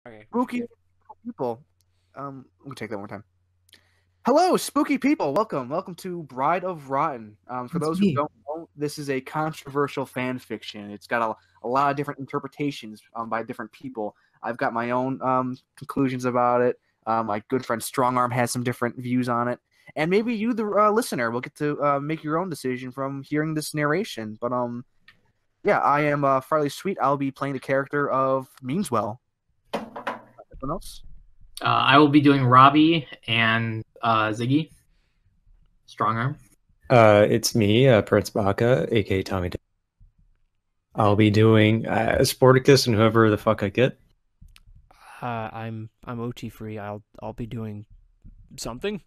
Okay. Spooky people. Let me take that one more time. Hello, spooky people. Welcome to Bride of Rotten. For That's those who me. don't know, this is a controversial fan fiction. It's got a lot of different interpretations by different people. I've got my own conclusions about it. My good friend Strongarm has some different views on it, and maybe you, the listener, will get to make your own decision from hearing this narration. But yeah, I am Farley Sweet. I'll be playing the character of Meanswell. Anyone else? I will be doing Robbie and Ziggy. Strong arm. It's me, Prince Baka, aka Tommy. I'll be doing Sporticus and whoever the fuck I get. I'm OT free. I'll be doing something,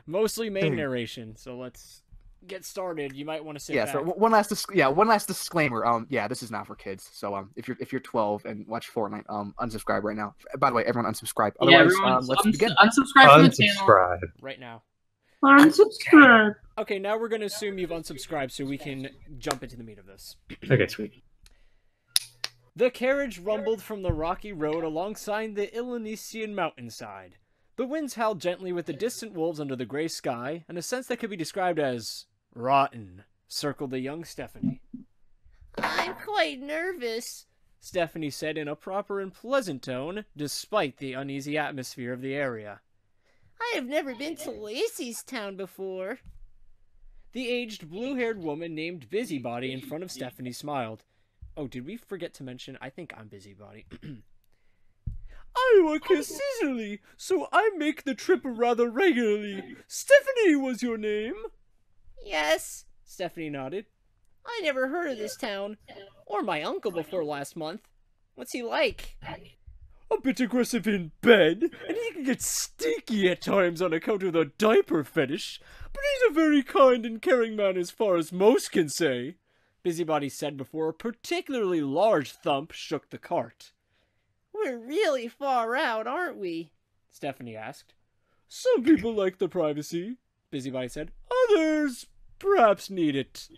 mostly main narration. So let's get started. You might want to sit back. So one last disclaimer. This is not for kids. So if you're 12 and watch Fortnite, unsubscribe right now. By the way, everyone unsubscribe. Otherwise, let's begin. Unsubscribe from the channel Unsubscribe. Right now. Unsubscribe. Okay, now we're gonna assume you've unsubscribed, so we can jump into the meat of this. Okay, sweet. The carriage rumbled from the rocky road alongside the Illinoisian mountainside. The winds howled gently with the distant wolves under the gray sky, and a sense that could be described as rotten circled the young Stephanie. "I'm quite nervous," Stephanie said in a proper and pleasant tone, despite the uneasy atmosphere of the area. "I have never been to Lacey's town before." The aged, blue-haired woman named Busybody in front of Stephanie smiled. Oh, did we forget to mention? I think I'm Busybody. "I work here seasonally, so I make the trip rather regularly. Stephanie was your name?" "Yes," Stephanie nodded. "I never heard of this town, or my uncle before last month. What's he like?" "A bit aggressive in bed, and he can get stinky at times on account of the diaper fetish, but he's a very kind and caring man as far as most can say," Busybody said before a particularly large thump shook the cart. "We're really far out, aren't we?" Stephanie asked. "Some people like the privacy," Busybody said. "Others perhaps need it."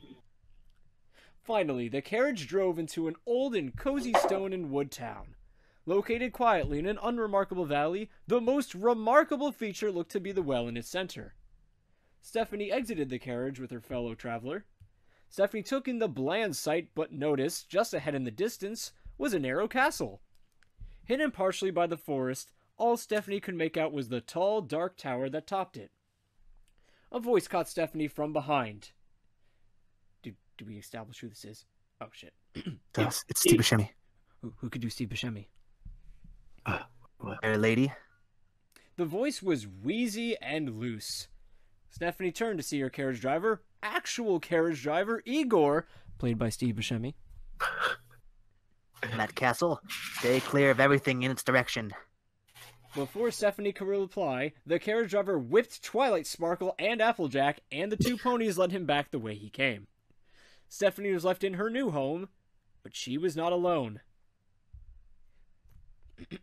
Finally, the carriage drove into an old and cozy stone and wood town. Located quietly in an unremarkable valley, the most remarkable feature looked to be the well in its center. Stephanie exited the carriage with her fellow traveler. Stephanie took in the bland sight, but noticed, just ahead in the distance, was a narrow castle. Hidden partially by the forest, all Stephanie could make out was the tall, dark tower that topped it. A voice caught Stephanie from behind. Do we establish who this is? Oh, shit. It's Steve Buscemi. Who could do Steve Buscemi? Lady. The voice was wheezy and loose. Stephanie turned to see her carriage driver, actual carriage driver, Igor, played by Steve Buscemi. "In that castle, stay clear of everything in its direction." Before Stephanie could reply, the carriage driver whipped Twilight Sparkle and Applejack, and the two ponies led him back the way he came. Stephanie was left in her new home, but she was not alone.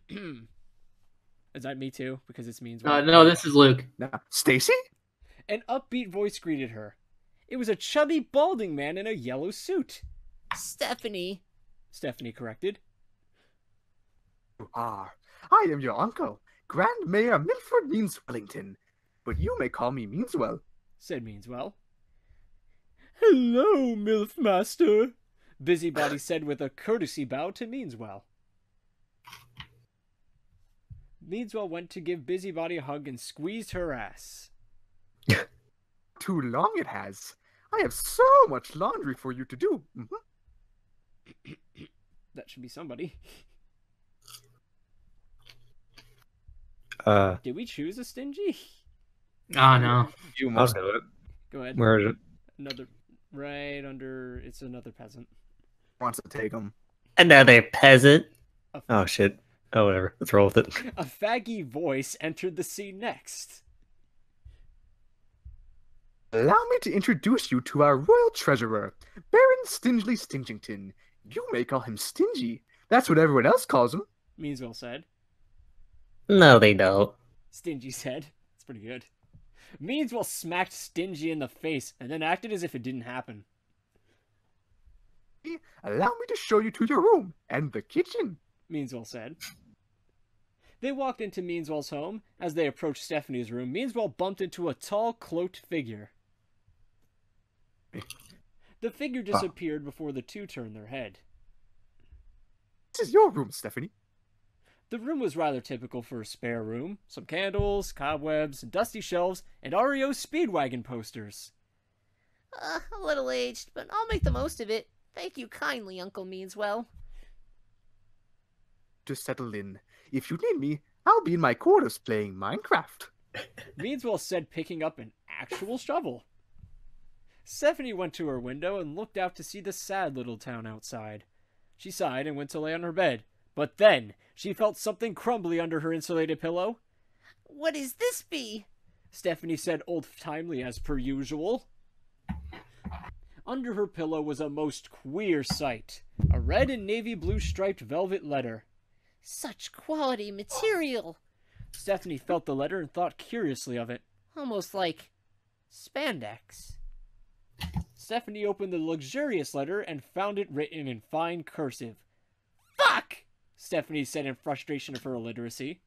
Is that me too? Because it's means. No, this is Luke. No. Stacy? An upbeat voice greeted her. It was a chubby, balding man in a yellow suit. "Stephanie," Stephanie corrected. I am your uncle, Grand Mayor Milford Meanswellington, but you may call me Meanswell," said Meanswell. "Hello, Milf Master," Busybody said with a courtesy bow to Meanswell. Meanswell went to give Busybody a hug and squeezed her ass. "Too long it has. I have so much laundry for you to do." That should be somebody. Did we choose a stingy? Oh, no. You I'll must. do it. Go ahead. Where is it? Another, right under, it's another peasant. Wants to take him. Another peasant. Oh, shit. Oh, whatever. Let's roll with it. A faggy voice entered the scene next. "Allow me to introduce you to our royal treasurer, Baron Stingely Stingington. You may call him Stingy. That's what everyone else calls him." Meanswell said. No, they don't. Stingy said. It's pretty good. Meanswell smacked Stingy in the face and then acted as if it didn't happen. "Allow me to show you to your room and the kitchen," Meanswell said. They walked into Meanswell's home. As they approached Stephanie's room, Meanswell bumped into a tall, cloaked figure. The figure disappeared before the two turned their head. This is your room, Stephanie. The room was rather typical for a spare room. Some candles, cobwebs, dusty shelves, and REO Speedwagon posters. A little aged, but I'll make the most of it. Thank you kindly, Uncle Meanswell. Just settle in. If you need me, I'll be in my quarters playing Minecraft. Meanswell said, picking up an actual shovel. Stephanie went to her window and looked out to see the sad little town outside. She sighed and went to lay on her bed. But then, she felt something crumbly under her insulated pillow. What is this be? Stephanie said old-timely as per usual. Under her pillow was a most queer sight. A red and navy blue striped velvet letter. Such quality material. Stephanie felt the letter and thought curiously of it. Almost like spandex. Stephanie opened the luxurious letter and found it written in fine cursive. Fuck! Stephanie said in frustration of her illiteracy.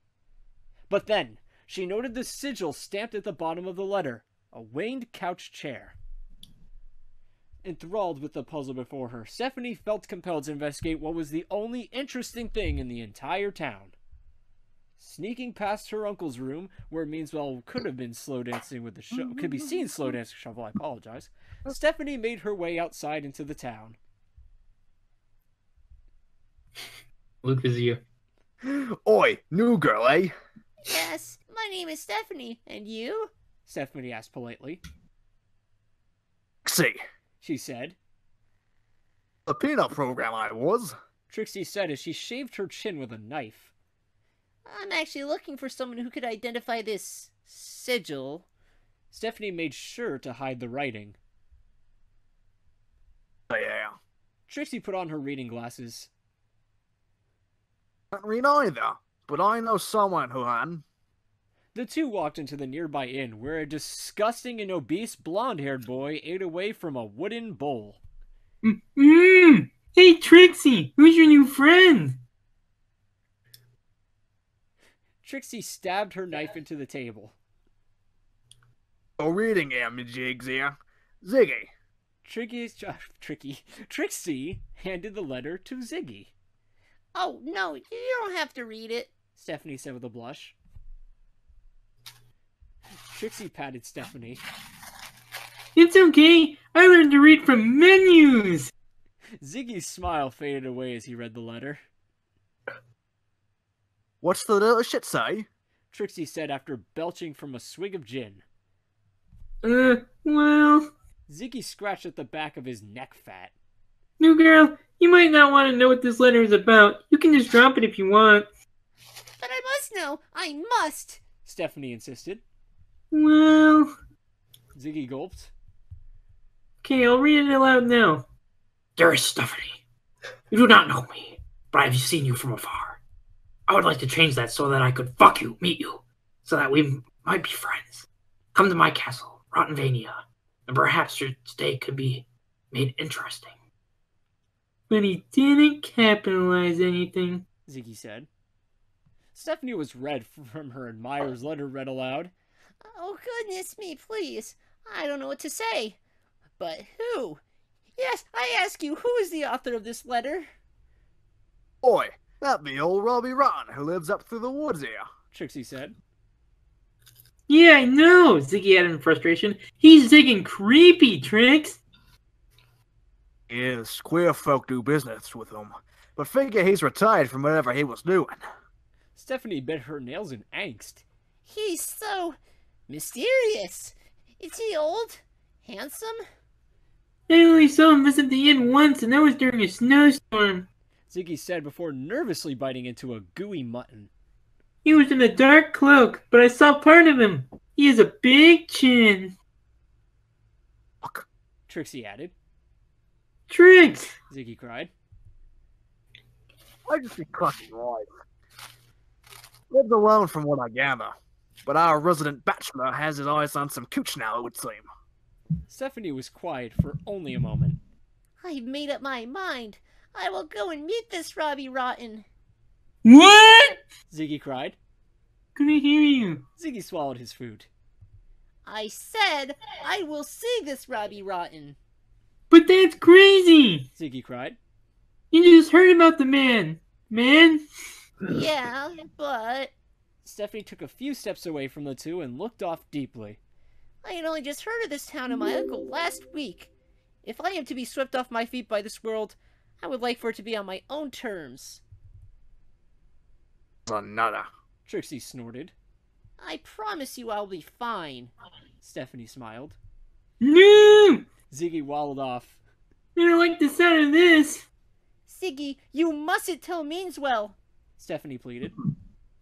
But then, she noted the sigil stamped at the bottom of the letter. A waned couch chair. Enthralled with the puzzle before her, Stephanie felt compelled to investigate what was the only interesting thing in the entire town. Sneaking past her uncle's room, where Meanswell could have been slow dancing with the could be seen slow dancing shovel, I apologize. Stephanie made her way outside into the town. Luke, is you. Oi, new girl, eh? Yes, my name is Stephanie. And you? Stephanie asked politely. See, She said. the peanut program I was. Trixie said as she shaved her chin with a knife. I'm actually looking for someone who could identify this sigil. Stephanie made sure to hide the writing. Yeah. Trixie put on her reading glasses. Can't read either, but I know someone who can. The two walked into the nearby inn, where a disgusting and obese blonde-haired boy ate away from a wooden bowl. Hey, Trixie, who's your new friend? Trixie stabbed her knife into the table. Oh, reading him, jigs here. Ziggy. Trixie handed the letter to Ziggy. Oh, no, you don't have to read it. Stephanie said with a blush. Trixie patted Stephanie. It's okay. I learned to read from menus. Ziggy's smile faded away as he read the letter. What's the little shit say? Trixie said after belching from a swig of gin. Well... Ziggy scratched at the back of his neck fat. New girl, you might not want to know what this letter is about. You can just drop it if you want. But I must know. I must. Stephanie insisted. Well... Ziggy gulped. Okay, I'll read it aloud now. Dearest Stephanie, you do not know me, but I've seen you from afar. I would like to change that so that I could meet you, so that we might be friends. Come to my castle, Rottenvania, and perhaps your stay could be made interesting. But he didn't capitalize anything, Ziggy said. Stephanie was red from her admirer's letter read aloud. Oh, goodness me, please. I don't know what to say. But who? Yes, I ask you, who is the author of this letter? Oi, that be old Robbie Rotten who lives up through the woods here. Trixie said. Yeah, I know, Ziggy added in frustration. He's zigging creepy, Trix. Yes, queer folk do business with him, but figure he's retired from whatever he was doing. Stephanie bit her nails in angst. He's so mysterious. Is he old? Handsome? I only saw him visit the inn once, and that was during a snowstorm. Ziggy said before nervously biting into a gooey mutton. He was in a dark cloak, but I saw part of him. He has a big chin. Fuck. Trixie added. Trix! Ziggy cried. I just be clucking right. Lives alone from what I gather, but our resident bachelor has his eyes on some cooch now, it would seem. Stephanie was quiet for only a moment. I've made up my mind. I will go and meet this Robbie Rotten. What? Ziggy cried. Couldn't hear you. Ziggy swallowed his food. I said I will see this Robbie Rotten. But that's crazy. Ziggy cried. You just heard about the man. Man? Yeah, but Stephanie took a few steps away from the two and looked off deeply. I had only just heard of this town and my uncle last week. If I am to be swept off my feet by this world, I would like for it to be on my own terms. Nada. Trixie snorted. I promise you I'll be fine. Stephanie smiled. No! Ziggy waddled off. I don't like the sound of this. Siggy, you mustn't tell Meanswell. Stephanie pleaded.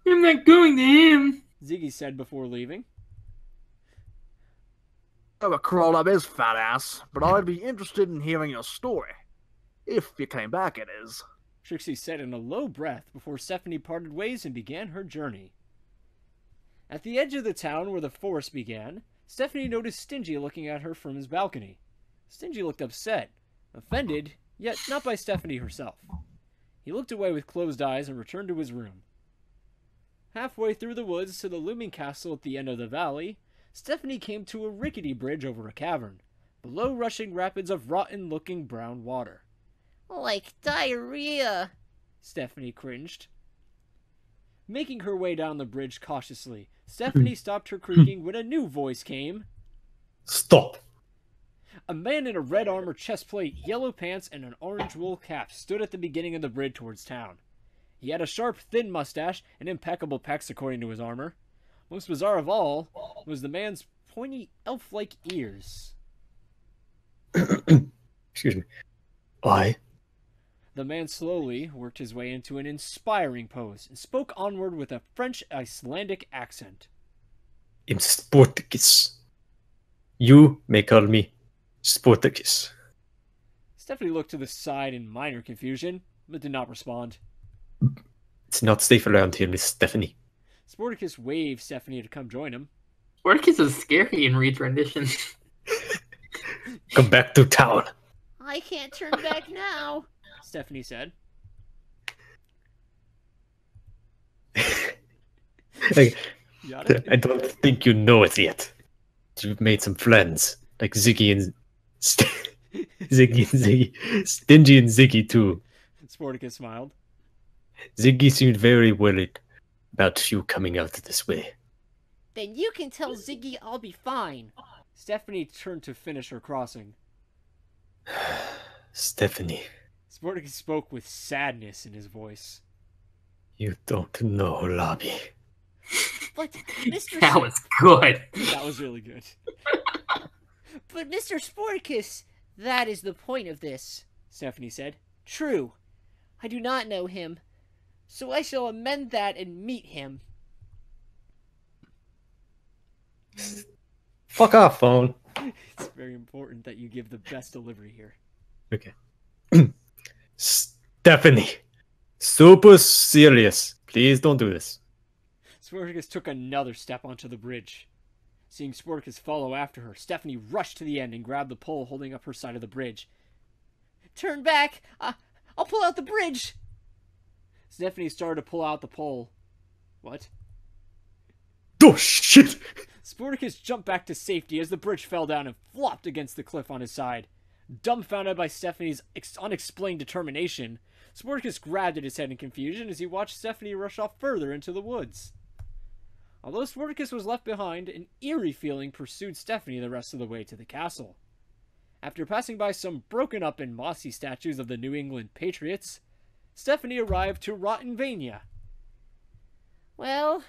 I'm not going to him. Ziggy said before leaving. Never crawled up his fat ass, but I'd be interested in hearing your story. If you came back, it is. Trixie said in a low breath before Stephanie parted ways and began her journey. At the edge of the town where the forest began, Stephanie noticed Stingy looking at her from his balcony. Stingy looked upset, offended, yet not by Stephanie herself. He looked away with closed eyes and returned to his room. Halfway through the woods to the looming castle at the end of the valley, Stephanie came to a rickety bridge over a cavern, below rushing rapids of rotten-looking brown water. Like diarrhea. Stephanie cringed. Making her way down the bridge cautiously, Stephanie stopped her creaking when a new voice came. Stop! A man in a red armor chestplate, yellow pants, and an orange wool cap stood at the beginning of the bridge towards town. He had a sharp, thin mustache and impeccable pecs according to his armor. Most bizarre of all was the man's pointy, elf-like ears. Excuse me. I? The man slowly worked his way into an inspiring pose and spoke onward with a French-Icelandic accent. Am Sporticus. You may call me Sporticus. Stephanie looked to the side in minor confusion, but did not respond. It's not safe around here, Miss Stephanie. Sporticus waved Stephanie to come join him. Sporticus is scary in Reed's rendition. Come back to town. I can't turn back now. Stephanie said. Like, Got it? I don't think you know it yet. You've made some friends, like Ziggy and Ziggy, Stingy and Ziggy too. Sporticus smiled. Ziggy seemed very worried about you coming out this way. Then you can tell Ziggy I'll be fine. Stephanie turned to finish her crossing. Stephanie, Sporticus spoke with sadness in his voice. you don't know Lobby. But Mr. That was good. That was really good. But Mr. Sporticus, that is the point of this. Stephanie said. True. I do not know him. So I shall amend that and meet him. Fuck off, phone. It's very important that you give the best delivery here. Okay. Stephanie, super serious. Please don't do this. Sporticus took another step onto the bridge. Seeing Sporticus follow after her, Stephanie rushed to the end and grabbed the pole holding up her side of the bridge. Turn back! I'll pull out the bridge! Stephanie started to pull out the pole. What? Oh, shit! Sporticus jumped back to safety as the bridge fell down and flopped against the cliff on his side. Dumbfounded by Stephanie's unexplained determination, Sporticus grabbed at his head in confusion as he watched Stephanie rush off further into the woods. Although Sporticus was left behind, an eerie feeling pursued Stephanie the rest of the way to the castle. After passing by some broken up and mossy statues of the New England Patriots, Stephanie arrived to Rottenvania. Well,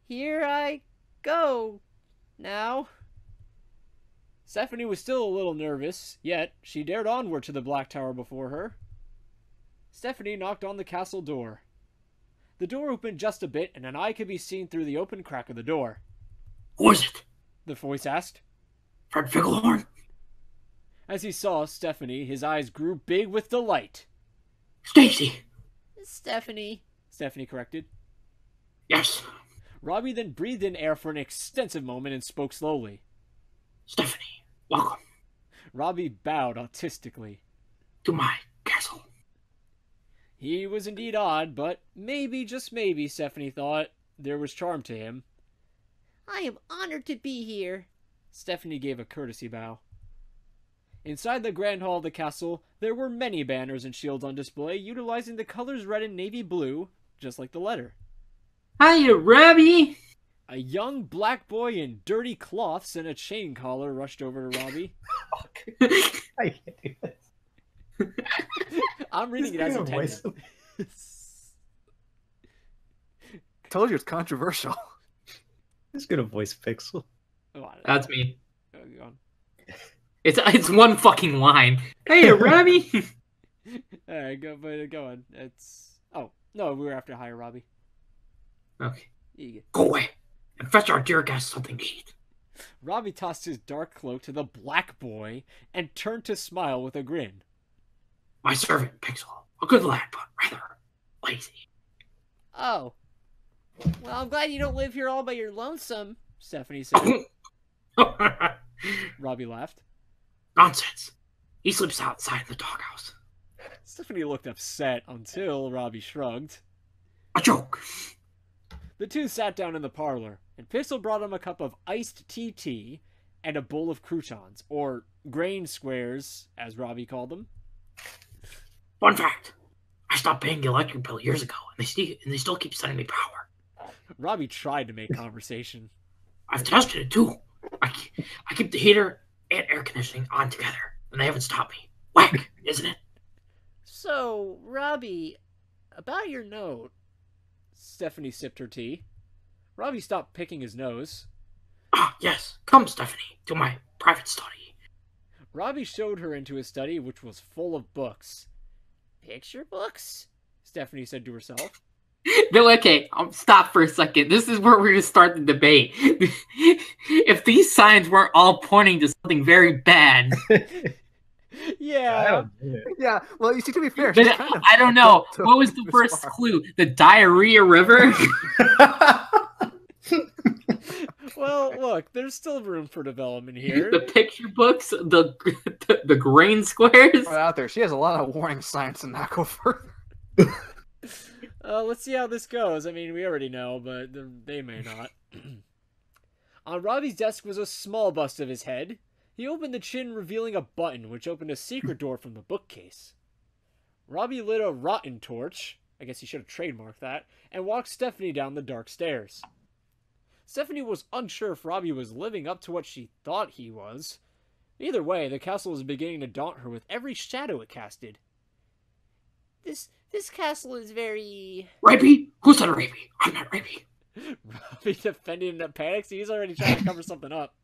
here I go now. Stephanie was still a little nervous, yet she dared onward to the Black Tower before her. Stephanie knocked on the castle door. The door opened just a bit, and an eye could be seen through the open crack of the door. Who is it? The voice asked. Fred Ficklehorn? As he saw Stephanie, his eyes grew big with delight. Stacy! Stephanie. Stephanie corrected. Yes. Robbie then breathed in air for an extensive moment and spoke slowly. Stephanie, welcome Robbie bowed autistically. to my castle. He was indeed odd, but maybe, just maybe, Stephanie thought, There was charm to him. I am honored to be here. Stephanie gave a courtesy bow. Inside the grand hall of the castle, there were many banners and shields on display, utilizing the colors red and navy blue, just like the letter. Hiya, Robbie! A young black boy in dirty cloths and a chain collar rushed over to Robbie. I can't do this. I'm reading it as intended. Told you it's controversial. Who's gonna voice Pixel? That's me. Go on. It's one fucking line. Hey, Robbie! Alright, go on. It's... Oh, no, we were after hire Robbie. Okay. Go away and fetch our dear guest something to eat. Robbie tossed his dark cloak to the black boy and turned to smile with a grin. My servant, Pixel. A good lad, but rather lazy. Oh. Well, I'm glad you don't live here all by your lonesome, Stephanie said. Robbie laughed. Nonsense. He sleeps outside in the doghouse. Stephanie looked upset until Robbie shrugged. A joke. The two sat down in the parlor, and Pixel brought him a cup of iced tea and a bowl of croutons, or grain squares, as Robbie called them. Fun fact. I stopped paying the electric bill years ago, and they still keep sending me power. Robbie tried to make conversation. I've tested it, too. I keep the heater and air conditioning on together, and they haven't stopped me. Whack, isn't it? So, Robbie, about your note. Stephanie sipped her tea. Robbie stopped picking his nose. Ah, yes. Come, Stephanie, to my private study. Robbie showed her into his study, which was full of books. Picture books? Stephanie said to herself. No, okay, stop for a second. This is where we're going to start the debate. If these signs weren't all pointing to something very bad... Yeah. Yeah, well, you see, to be fair, I don't know. What was the first clue? The Diarrhea River? Well, look, there's still room for development here. The picture books, the grain squares. Right out there. She has a lot of warning signs to not go further. Let's see how this goes. I mean, we already know, but they may not. On Robbie's desk was a small bust of his head. He opened the chin, revealing a button, which opened a secret door from the bookcase. Robbie lit a rotten torch, I guess he should have trademarked that, and walked Stephanie down the dark stairs. Stephanie was unsure if Robbie was living up to what she thought he was. Either way, the castle was beginning to daunt her with every shadow it casted. This castle is very... Rapey? Who said rapey? I'm not rapey. Robbie defended in a panic, so he's already trying to cover something up.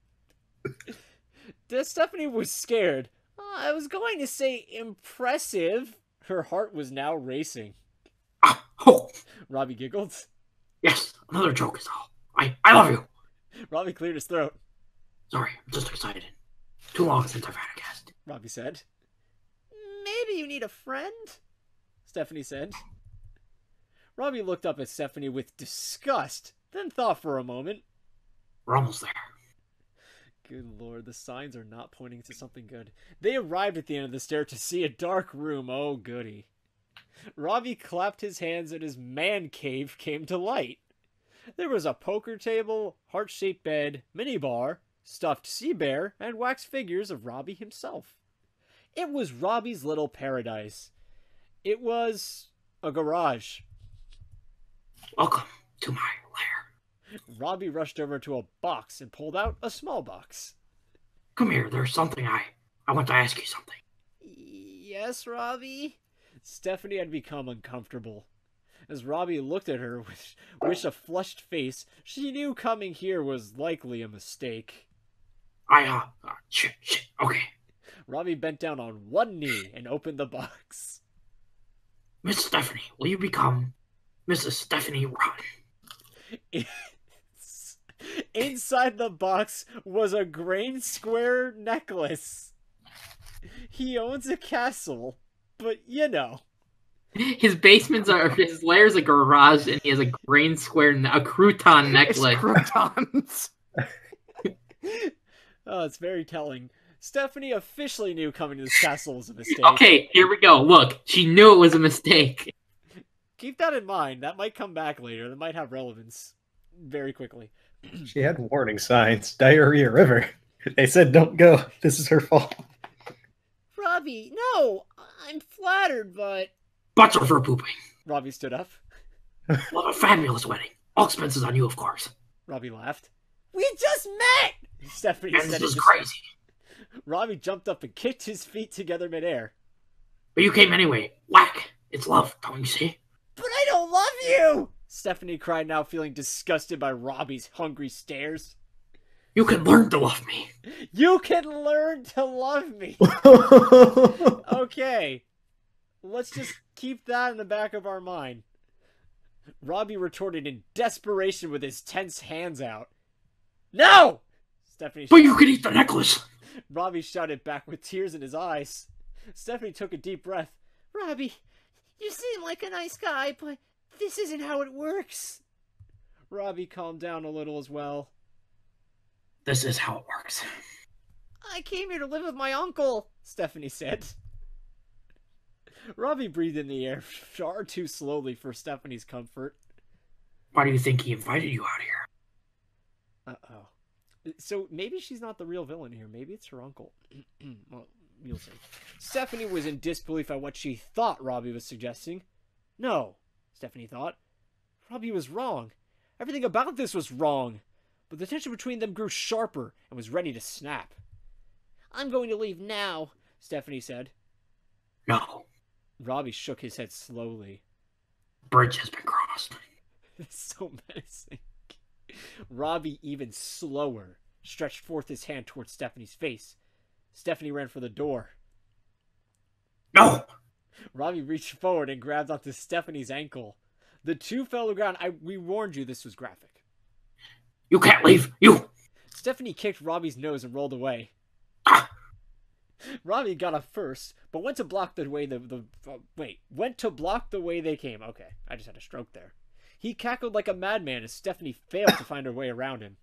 Stephanie was scared. I was going to say impressive. Her heart was now racing. Oh. Robbie giggled. Yes, another joke is all. I love you. Robbie cleared his throat. Sorry, I'm just excited. Too long since I've had a guest. Robbie said. Maybe you need a friend? Stephanie said. Robbie looked up at Stephanie with disgust, then thought for a moment. We're almost there. Good lord, the signs are not pointing to something good. They arrived at the end of the stair to see a dark room. Oh, goody. Robbie clapped his hands and his man cave came to light. There was a poker table, heart-shaped bed, minibar, stuffed sea bear, and wax figures of Robbie himself. It was Robbie's little paradise. It was a garage. Welcome to my lair. Robbie rushed over to a box and pulled out a small box. Come here, there's something I want to ask you something. Yes, Robbie? Stephanie had become uncomfortable. As Robbie looked at her with a flushed face, she knew coming here was likely a mistake. Shit, okay. Robbie bent down on one knee and opened the box. Miss Stephanie, will you become Mrs. Stephanie Rotten? Inside the box was a grain square necklace. He owns a castle, but you know. His his lair's a garage, and he has a grain square, a crouton necklace. It's croutons. Oh, it's very telling. Stephanie officially knew coming to this castle was a mistake. Okay, here we go. Look, she knew it was a mistake. Keep that in mind. That might come back later. That might have relevance. very quickly. She had warning signs. Diarrhea River. They said don't go. This is her fault. Robbie, no! I'm flattered, but... Butts are for pooping. Robbie stood up. We'll have a fabulous wedding. All expenses on you, of course. Robbie laughed. We just met! Stephanie And said this it is just- crazy. Robbie jumped up and kicked his feet together midair. But you came anyway. Whack. It's love, don't you see? But I don't love you! Stephanie cried, now feeling disgusted by Robbie's hungry stares. You can learn to love me. You can learn to love me. Okay. Let's just keep that in the back of our mind. Robbie retorted in desperation with his tense hands out. No! Stephanie But you can eat the necklace. Robbie shouted back with tears in his eyes. Stephanie took a deep breath. Robbie, you seem like a nice guy, but this isn't how it works. Robbie calmed down a little as well. This is how it works. I came here to live with my uncle. Stephanie said. Robbie breathed in the air far too slowly for Stephanie's comfort. Why do you think he invited you out here? Uh-oh. So maybe she's not the real villain here. Maybe it's her uncle. Well, you'll see. Stephanie was in disbelief at what she thought Robbie was suggesting. No, Stephanie thought. Robbie was wrong. Everything about this was wrong. But the tension between them grew sharper and was ready to snap. I'm going to leave now, Stephanie said. No. Robbie shook his head slowly. Bridge has been crossed. It's so menacing. Robbie, even slower, stretched forth his hand towards Stephanie's face. Stephanie ran for the door. No! Robbie reached forward and grabbed onto Stephanie's ankle. The two fell to the ground. We warned you this was graphic. You can't leave! You! Stephanie kicked Robbie's nose and rolled away. Ah! Robbie got up first, but went to block the way went to block the way they came. Okay, I just had a stroke there. He cackled like a madman as Stephanie failed to find her way around him.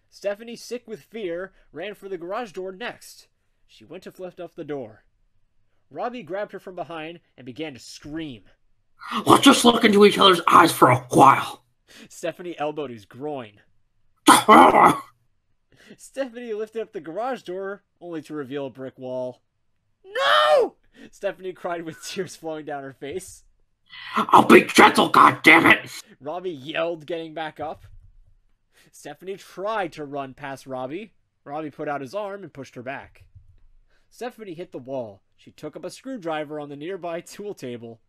Stephanie, sick with fear, ran for the garage door next. She went to lift up the door. Robbie grabbed her from behind and began to scream. Let's just look into each other's eyes for a while. Stephanie elbowed his groin. Stephanie lifted up the garage door, only to reveal a brick wall. No! Stephanie cried with tears flowing down her face. I'll be gentle, goddammit! Robbie yelled, getting back up. Stephanie tried to run past Robbie. Robbie put out his arm and pushed her back. Stephanie hit the wall. She took up a screwdriver on the nearby tool table.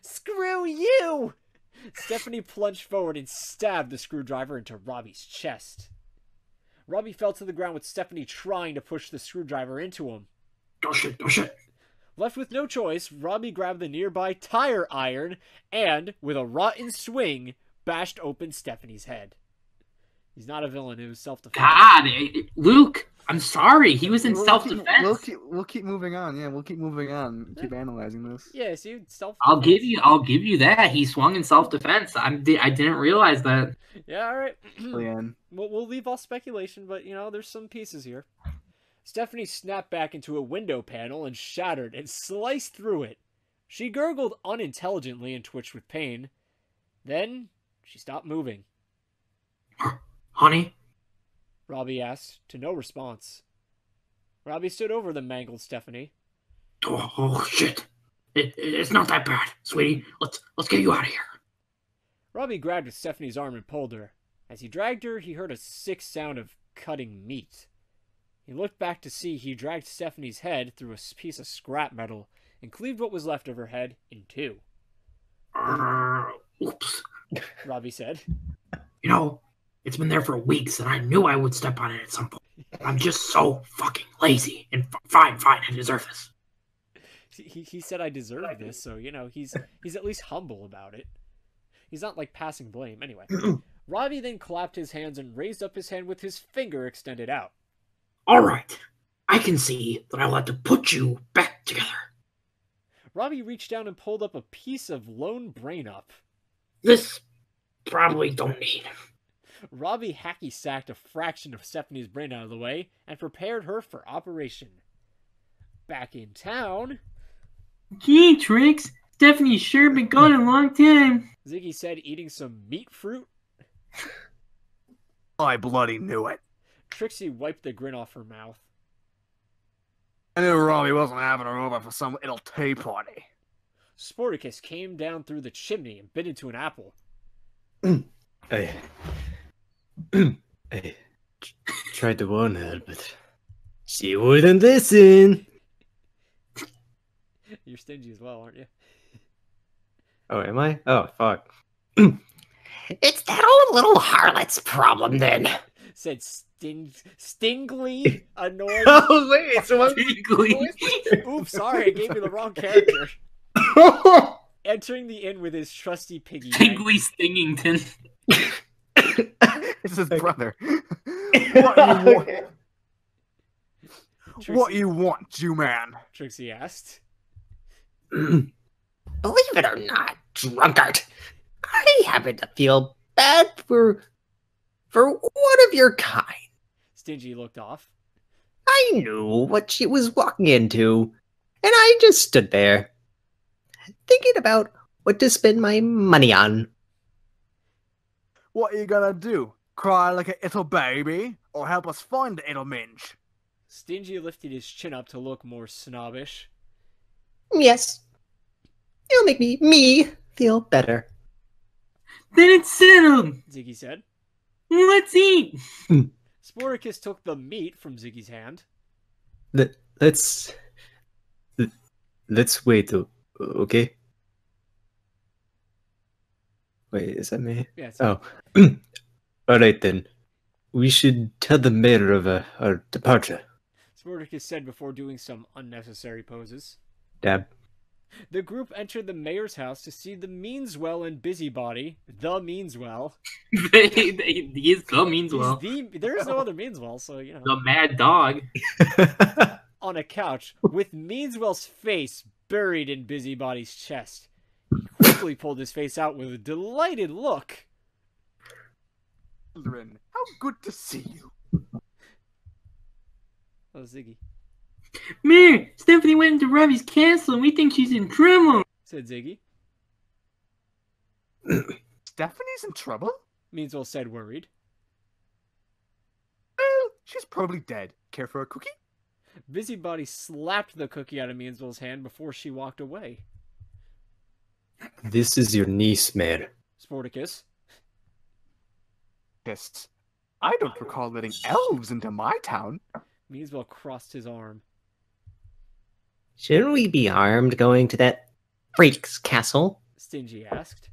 Screw you! Stephanie plunged forward and stabbed the screwdriver into Robbie's chest. Robbie fell to the ground with Stephanie trying to push the screwdriver into him. Don't shit. Left with no choice, Robbie grabbed the nearby tire iron and, with a rotten swing, bashed open Stephanie's head. He's not a villain, it was self-defense. God, Luke, I'm sorry. He was in self-defense. We'll keep moving on. Yeah, we'll keep moving on. Keep analyzing this. Yeah, see, self-defense. I'll give you that. He swung in self-defense. I didn't realize that. Yeah, alright. Leanne. We'll leave all speculation, but, there's some pieces here. Stephanie snapped back into a window panel and shattered and sliced through it. She gurgled unintelligently and twitched with pain. Then, she stopped moving. Honey? Robbie asked, to no response. Robbie stood over the mangled Stephanie. Oh shit. It's not that bad, sweetie. Let's get you out of here. Robbie grabbed at Stephanie's arm and pulled her. As he dragged her, he heard a sick sound of cutting meat. He looked back to see he dragged Stephanie's head through a piece of scrap metal and cleaved what was left of her head in two. Oops. Robbie said. It's been there for weeks, and I knew I would step on it at some point. I'm just so fucking lazy. And fine, I deserve this. He said I deserve this, so, he's at least humble about it. He's not, passing blame. Anyway. Robbie then clapped his hands and raised up his hand with his finger extended out. All right. I can see that I'll have to put you back together. Robbie reached down and pulled up a piece of lone brain up. This probably don't need. Robbie hacky-sacked a fraction of Stephanie's brain out of the way and prepared her for operation. Back in town... Gee, Trix, Stephanie's sure been gone a long time. Ziggy said, eating some meat fruit. I bloody knew it. Trixie wiped the grin off her mouth. I knew Robbie wasn't having her over for some little tea party. Sporticus came down through the chimney and bit into an apple. I tried to warn her, but she wouldn't listen. You're stingy as well, aren't you? Oh, am I? Oh, fuck. It's that old little harlot's problem then. Said Stingly, annoyed. Oh, wait, so I'm... Oops, sorry, I gave you the wrong character. Entering the inn with his trusty piggy bank. Tingly Stingington. It's his brother. What you want? What you want, Jew-man? Trixie asked. Believe it or not, drunkard, I happen to feel bad for one of your kind. Stingy looked off. I knew what she was walking into, and I just stood there, thinking about what to spend my money on. What are you gonna do? Cry like a little baby? Or help us find the little minge? Stingy lifted his chin up to look more snobbish. Yes, it'll make me feel better. Then it's settled. Ziggy said. Let's eat. Sporticus took the meat from Ziggy's hand. Let's wait, okay? Wait, is that me? Yeah, it's Oh. Alright then. We should tell the mayor of our departure. Sporticus said before doing some unnecessary poses. Dab. The group entered the mayor's house to see the Meanswell and Busybody. The Meanswell. He is the Meanswell. There is no other Meanswell, so, you know. The mad dog. On a couch, with Meanswell's face buried in Busybody's chest. He quickly pulled his face out with a delighted look. Children, how good to see you. Oh, Ziggy. Mayor, Stephanie went into Robbie's castle and we think she's in trouble. Said Ziggy. Stephanie's in trouble? Meanswell said, worried. Well, she's probably dead. Care for a cookie? Busybody slapped the cookie out of Meanswell's hand before she walked away. This is your niece, Mayor. Sporticus. Yes. I don't recall letting elves into my town. Meanswell crossed his arm. Shouldn't we be armed going to that freak's castle? Stingy asked.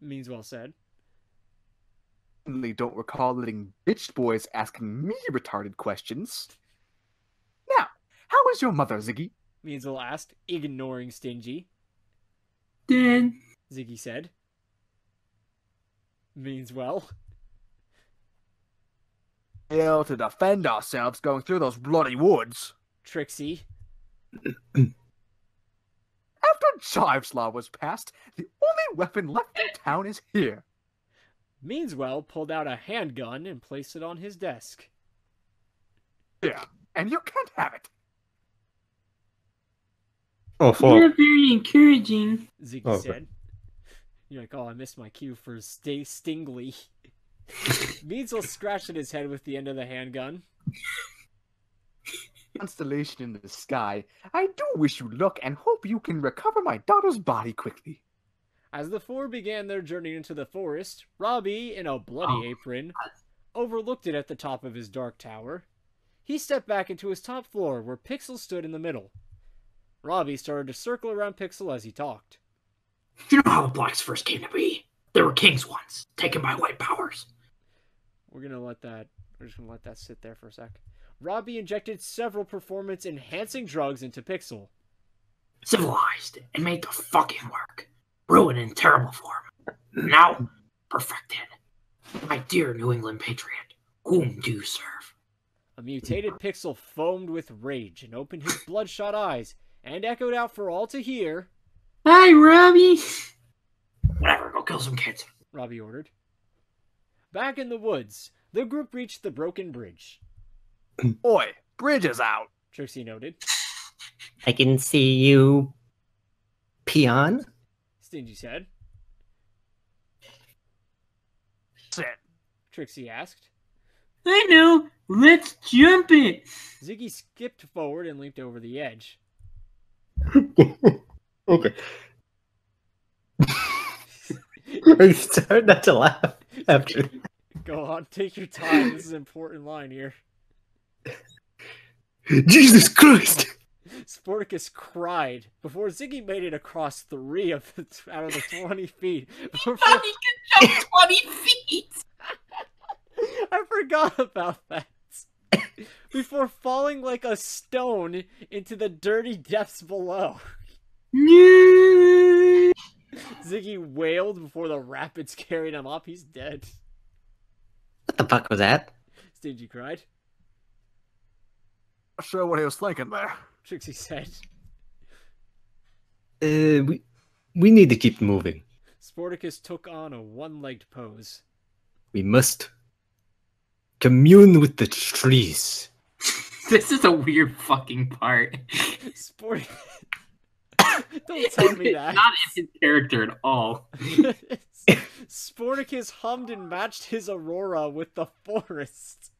Meanswell said. Certainly don't recall letting bitch boys asking me retarded questions. Now, how is your mother, Ziggy? Meanswell asked, ignoring Stingy. Dead. Ziggy said. Meanswell. Able to defend ourselves going through those bloody woods. Trixie. After Chives Law was passed, the only weapon left in town is here. Meanswell pulled out a handgun and placed it on his desk. Yeah, and you can't have it. Oh, fuck. You're very encouraging. Ziggy Oh, said. You're like, oh, I missed my cue for Stingly. Meanswell scratched at his head with the end of the handgun. Constellation in the sky, I do wish you luck and hope you can recover my daughter's body quickly. As the four began their journey into the forest, Robbie, in a bloody apron, overlooked it at the top of his dark tower. He stepped back into his top floor, where Pixel stood in the middle. Robbie started to circle around Pixel as he talked. You know how the blacks first came to be? They were kings once, taken by white powers. We're just gonna let that sit there for a sec. Robbie injected several performance-enhancing drugs into Pixel. Civilized and made to fucking work. Ruined in terrible form. Now, perfected. My dear New England patriot, whom do you serve? A mutated Pixel foamed with rage and opened his bloodshot eyes and echoed out for all to hear. Hi, Robbie. Whatever, go kill some kids. Robbie ordered. Back in the woods, the group reached the broken bridge. Oi, bridge is out. Trixie noted. I can see you, peon. Stingy said. Trixie asked. I know. Let's jump it. Ziggy skipped forward and leaped over the edge. Okay. It's hard not to laugh after. Go on, take your time. This is an important line here. Jesus Christ! Sporticus cried before Ziggy made it across 3 out of the 20 feet. He can jump 20 feet. I forgot about that. Before falling like a stone into the dirty depths below. Ziggy wailed before the rapids carried him up. He's dead. What the fuck was that? Stingy cried. Not sure what he was thinking there. Trixie said. We need to keep moving. Sporticus took on a one-legged pose. We must commune with the trees. This is a weird fucking part. Sporticus. Don't tell me that. It's not in his character at all. Sporticus hummed and matched his aurora with the forest.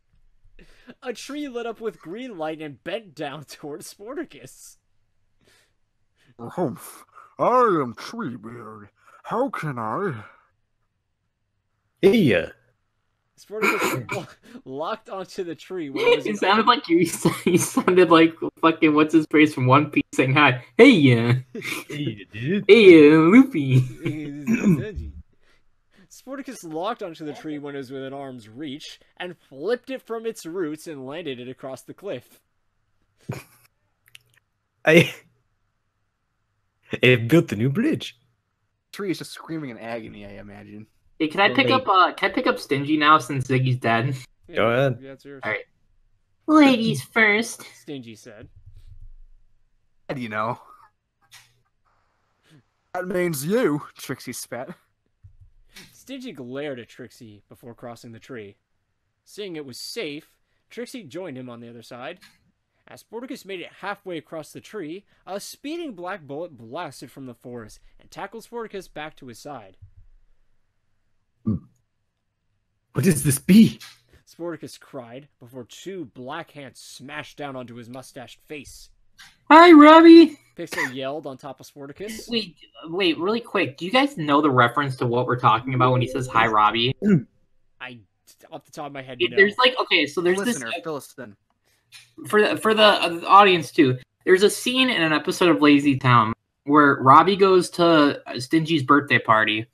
A tree lit up with green light and bent down towards Sporticus. Humph. I am Treebeard. How can I? Hey, Sporticus locked onto the tree. Where it was It sounded like you sounded like fucking what's his face from One Piece saying hi. Hey, hey, dude. hey, Luffy. Sporticus locked onto the tree when it was within arm's reach, and flipped it from its roots and landed it across the cliff. I built a new bridge. Tree is just screaming in agony, I imagine. Hey, can I pick up Stingy now since Ziggy's dead? Yeah, Go ahead. yeah, it's yours. All right. Ladies first. Stingy said. How do you know? That means you, Trixie spat. Stingy glared at Trixie before crossing the tree. Seeing it was safe, Trixie joined him on the other side. As Sporticus made it halfway across the tree, a speeding black bullet blasted from the forest and tackled Sporticus back to his side. What does this be? Sporticus cried before 2 black hands smashed down onto his mustached face. Hi, Robbie. Pixel yelled on top of Sporticus. Wait, really quick. Do you guys know the reference to what we're talking about when he says hi, Robbie? Off the top of my head, no. There's like, okay, so there's Listener, this fill us in. for the audience too. There's a scene in an episode of Lazy Town where Robbie goes to Stingy's birthday party,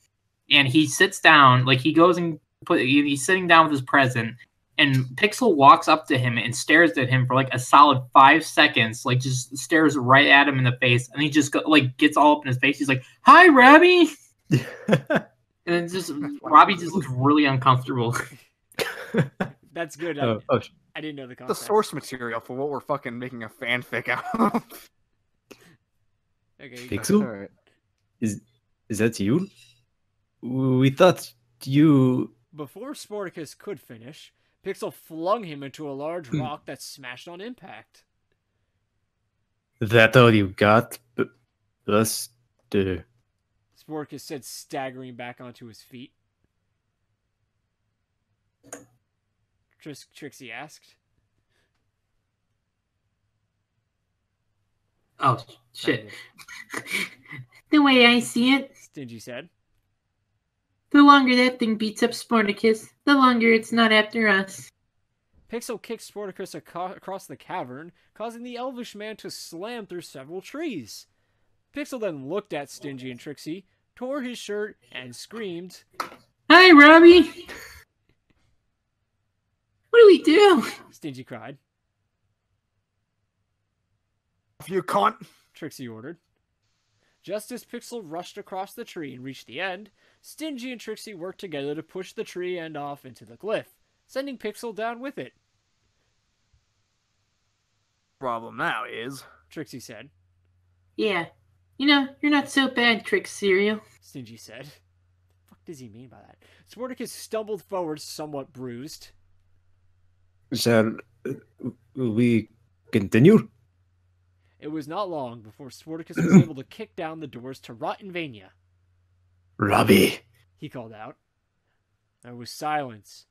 and he sits down, like he goes and he's sitting down with his present, and Pixel walks up to him and stares at him for like a solid 5 seconds, like just stares right at him in the face, and he just gets all up in his face. He's like, "Hi, Robbie," and it's just Robbie just looks really uncomfortable. That's good. I didn't know the The context. source material for what we're fucking making a fanfic out of. Okay, Pixel? Alright. Is that you? We thought you... Before Sporticus could finish, Pixel flung him into a large rock that smashed on impact. That all you got? Us? Sporticus said, staggering back onto his feet. Trixie asked. Oh shit! The way I see it, Stingy said. the longer that thing beats up Sporticus, the longer it's not after us. Pixel kicked Sporticus across the cavern, causing the elvish man to slam through several trees. Pixel then looked at Stingy and Trixie, tore his shirt, and screamed, Hi, Robbie! What do we do? Stingy cried. You cunt. Trixie ordered. Just as Pixel rushed across the tree and reached the end, Stingy and Trixie worked together to push the tree end off into the cliff, sending Pixel down with it. Problem now is... Trixie said. Yeah, you know, you're not so bad, Trick Cereal. Stingy said. What the fuck does he mean by that? Sporticus stumbled forward, somewhat bruised. Shall we continue? It was not long before Sporticus was able to kick down the doors to Rotinvania. Robbie. He called out. There was silence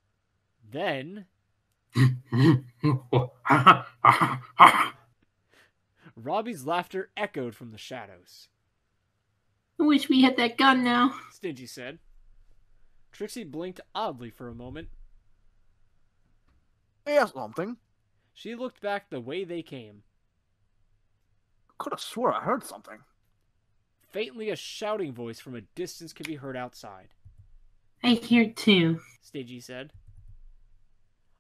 Then Robbie's laughter echoed from the shadows. I wish we had that gun now. Stingy said. Trixie blinked oddly for a moment. Yeah, something. She looked back the way they came. Could have swore I heard something. Faintly, a shouting voice from a distance could be heard outside. I hear too. Stingy said.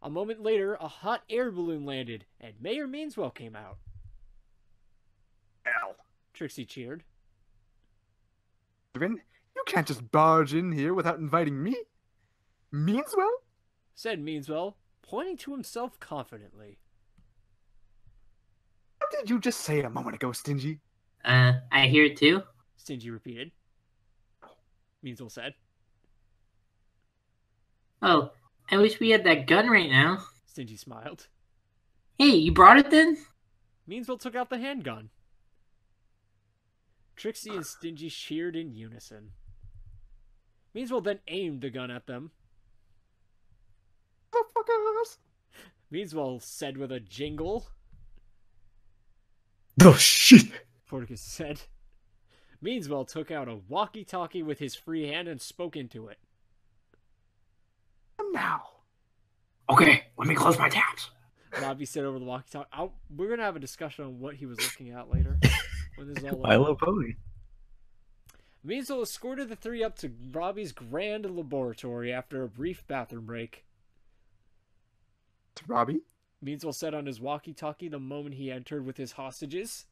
A moment later, a hot air balloon landed, and Mayor Meanswell came out. Hell. Trixie cheered. You can't just barge in here without inviting me. Meanswell? Said Meanswell, pointing to himself confidently. What did you just say a moment ago, Stingy? I hear it too. Stingy repeated. Meanswell said. Oh, I wish we had that gun right now. Stingy smiled. Hey, you brought it then? Meanswell took out the handgun. Trixie and Stingy cheered in unison. Meanswell then aimed the gun at them. Motherfuckers! Meanswell said with a jingle. Oh shit! Porticus said. Meanswell took out a walkie-talkie with his free hand and spoke into it. Now. Okay, let me close my tabs. Robbie said over the walkie-talkie. We're going to have a discussion on what he was looking at later. When this is all I over. love Pony. Meanswell escorted the three up to Robbie's grand laboratory after a brief bathroom break. To Robbie? Meanswell said on his walkie-talkie the moment he entered with his hostages.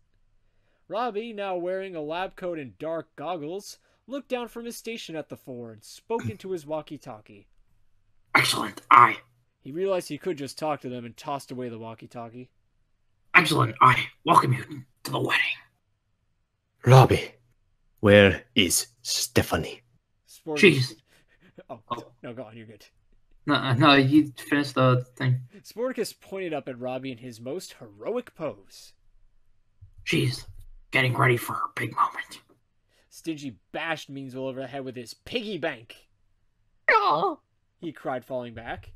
Robbie, now wearing a lab coat and dark goggles, looked down from his station at the four and spoke into his walkie-talkie. Excellent, He realized he could just talk to them and tossed away the walkie-talkie. Excellent, I welcome you to the wedding. Robbie, where is Stephanie? Jeez. Oh, no, go on, you're good. No, you finished the thing. Sporticus pointed up at Robbie in his most heroic pose. She's getting ready for her big moment. Stingy bashed Meanswell over the head with his piggy bank. Oh. He cried, falling back.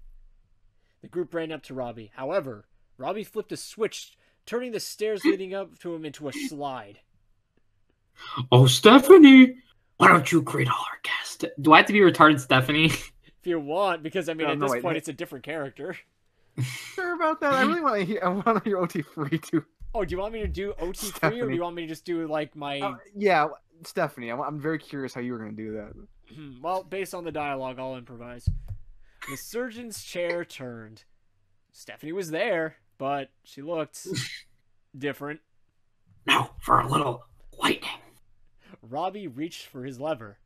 The group ran up to Robbie. However, Robbie flipped a switch, turning the stairs leading up to him into a slide. Oh, Stephanie! Why don't you greet all our guests? Do I have to be retarded, Stephanie? If you want, because at this point wait. it's a different character. Sure about that? I really want to hear. I want to hear OT3 too. Oh, do you want me to do OT3 or do Stephanie. you want me to just do like my... Yeah, Stephanie. I'm very curious how you were going to do that. Well, based on the dialogue, I'll improvise. The surgeon's chair turned. Stephanie was there, but she looked different. Now for a little lightning. Robbie reached for his lever.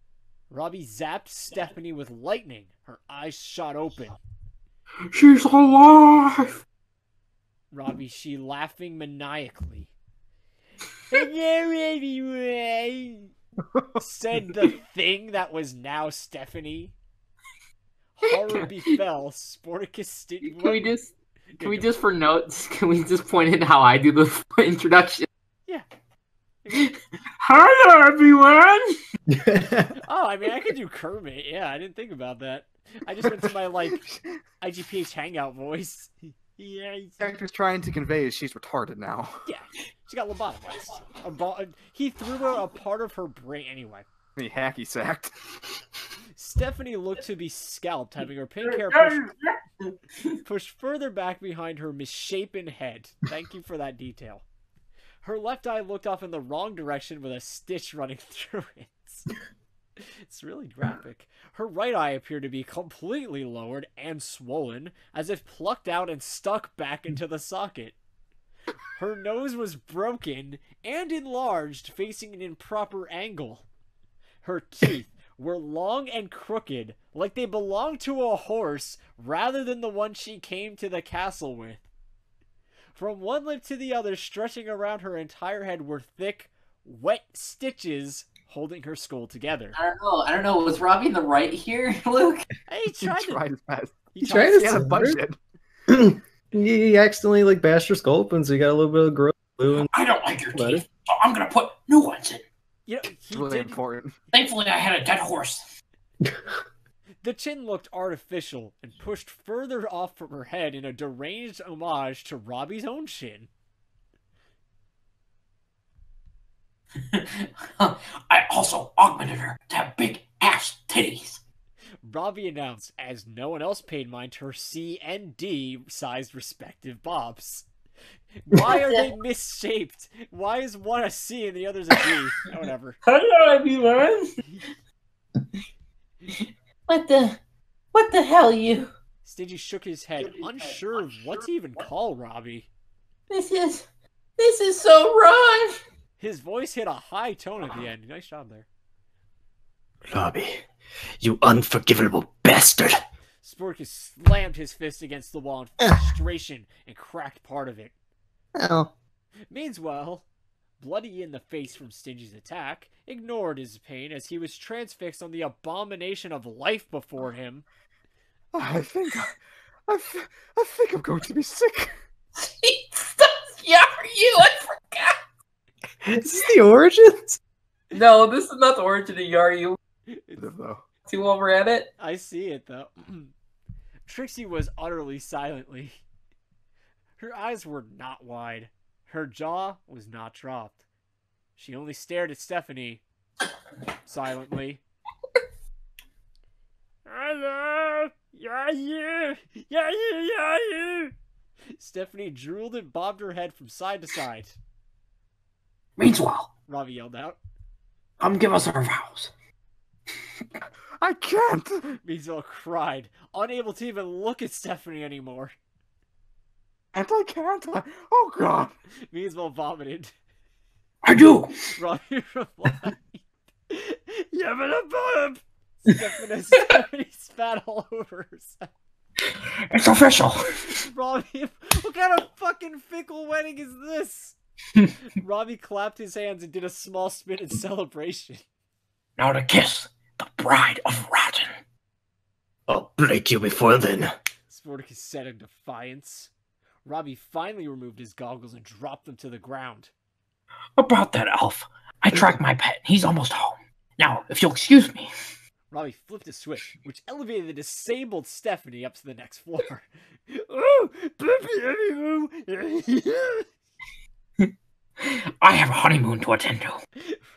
Robbie zapped Stephanie with lightning. Her eyes shot open. She's alive! Robbie, she laughing maniacally. Said the thing that was now Stephanie. Horror befell. Sporticus Can we just for notes, can we just point out how I do the introduction? Yeah. Hello, everyone! Oh, I mean, I could do Kermit. Yeah, I didn't think about that. I just went to my, IGPH Hangout voice. Yeah. The character's trying to convey is she's retarded now. Yeah. She got lobotomized. He threw out a part of her brain anyway. He hacky sacked. Stephanie looked to be scalped, having her pink hair pushed further back behind her misshapen head. Thank you for that detail. Her left eye looked off in the wrong direction with a stitch running through it. It's really graphic. Her right eye appeared to be completely lowered and swollen, as if plucked out and stuck back into the socket. Her nose was broken and enlarged, facing an improper angle. Her teeth were long and crooked, like they belonged to a horse rather than the one she came to the castle with. From one lip to the other, stretching around her entire head, were thick, wet stitches holding her skull together. I don't know. Was Robbie in the right here, Luke? He tried his best. He tried He to had a budget. He accidentally bashed her skull open, so he got a little bit of growth. I don't like your teeth, so I'm gonna put new ones in. He It's really did. important. Thankfully, I had a dead horse. The chin looked artificial and pushed further off from her head in a deranged homage to Robbie's own chin. I also augmented her to have big ass titties. Robbie announced, as no one else paid mind to her C and D sized respective bobs. Why are they misshaped? Why is one a C and the other's a D? Whatever. Hello, everyone. What the hell, you? Stingy shook his head, unsure of what to even call Robbie. This is so wrong. His voice hit a high tone at the end. Nice job there. Robbie, you unforgivable bastard. Sporkus slammed his fist against the wall in frustration and cracked part of it. Oh. Meanwhile, bloody in the face from Stingy's attack, ignored his pain as he was transfixed on the abomination of life before him. I think I'm going to be sick. Yeah, you? I forgot. Is this the origins? No, this is not the origin of Yaryu. Though. See while we're at it? I see it, though. Trixie was utterly silently. Her eyes were not wide. Her jaw was not dropped. She only stared at Stephanie, silently. Hello! Yaryu! Yaryu! Yaryu! Stephanie drooled and bobbed her head from side to side. Meanwhile, Robbie yelled out. come give us our vows. I can't. Meanwhile cried, unable to even look at Stephanie anymore. And I can't. Oh, God. Meanwhile vomited. I do. Robbie replied, Yabba bub! Stephanie spat all over herself. It's official. Robbie, what kind of fucking fickle wedding is this? Robbie clapped his hands and did a small spin in celebration. Now to kiss the bride of Rotten. I'll break you before then. Sporticus said in defiance. Robbie finally removed his goggles and dropped them to the ground. About that elf, I tracked my pet. He's almost home. Now, if you'll excuse me. Robbie flipped a switch, which elevated the disabled Stephanie up to the next floor. Oh, I have a honeymoon to attend to.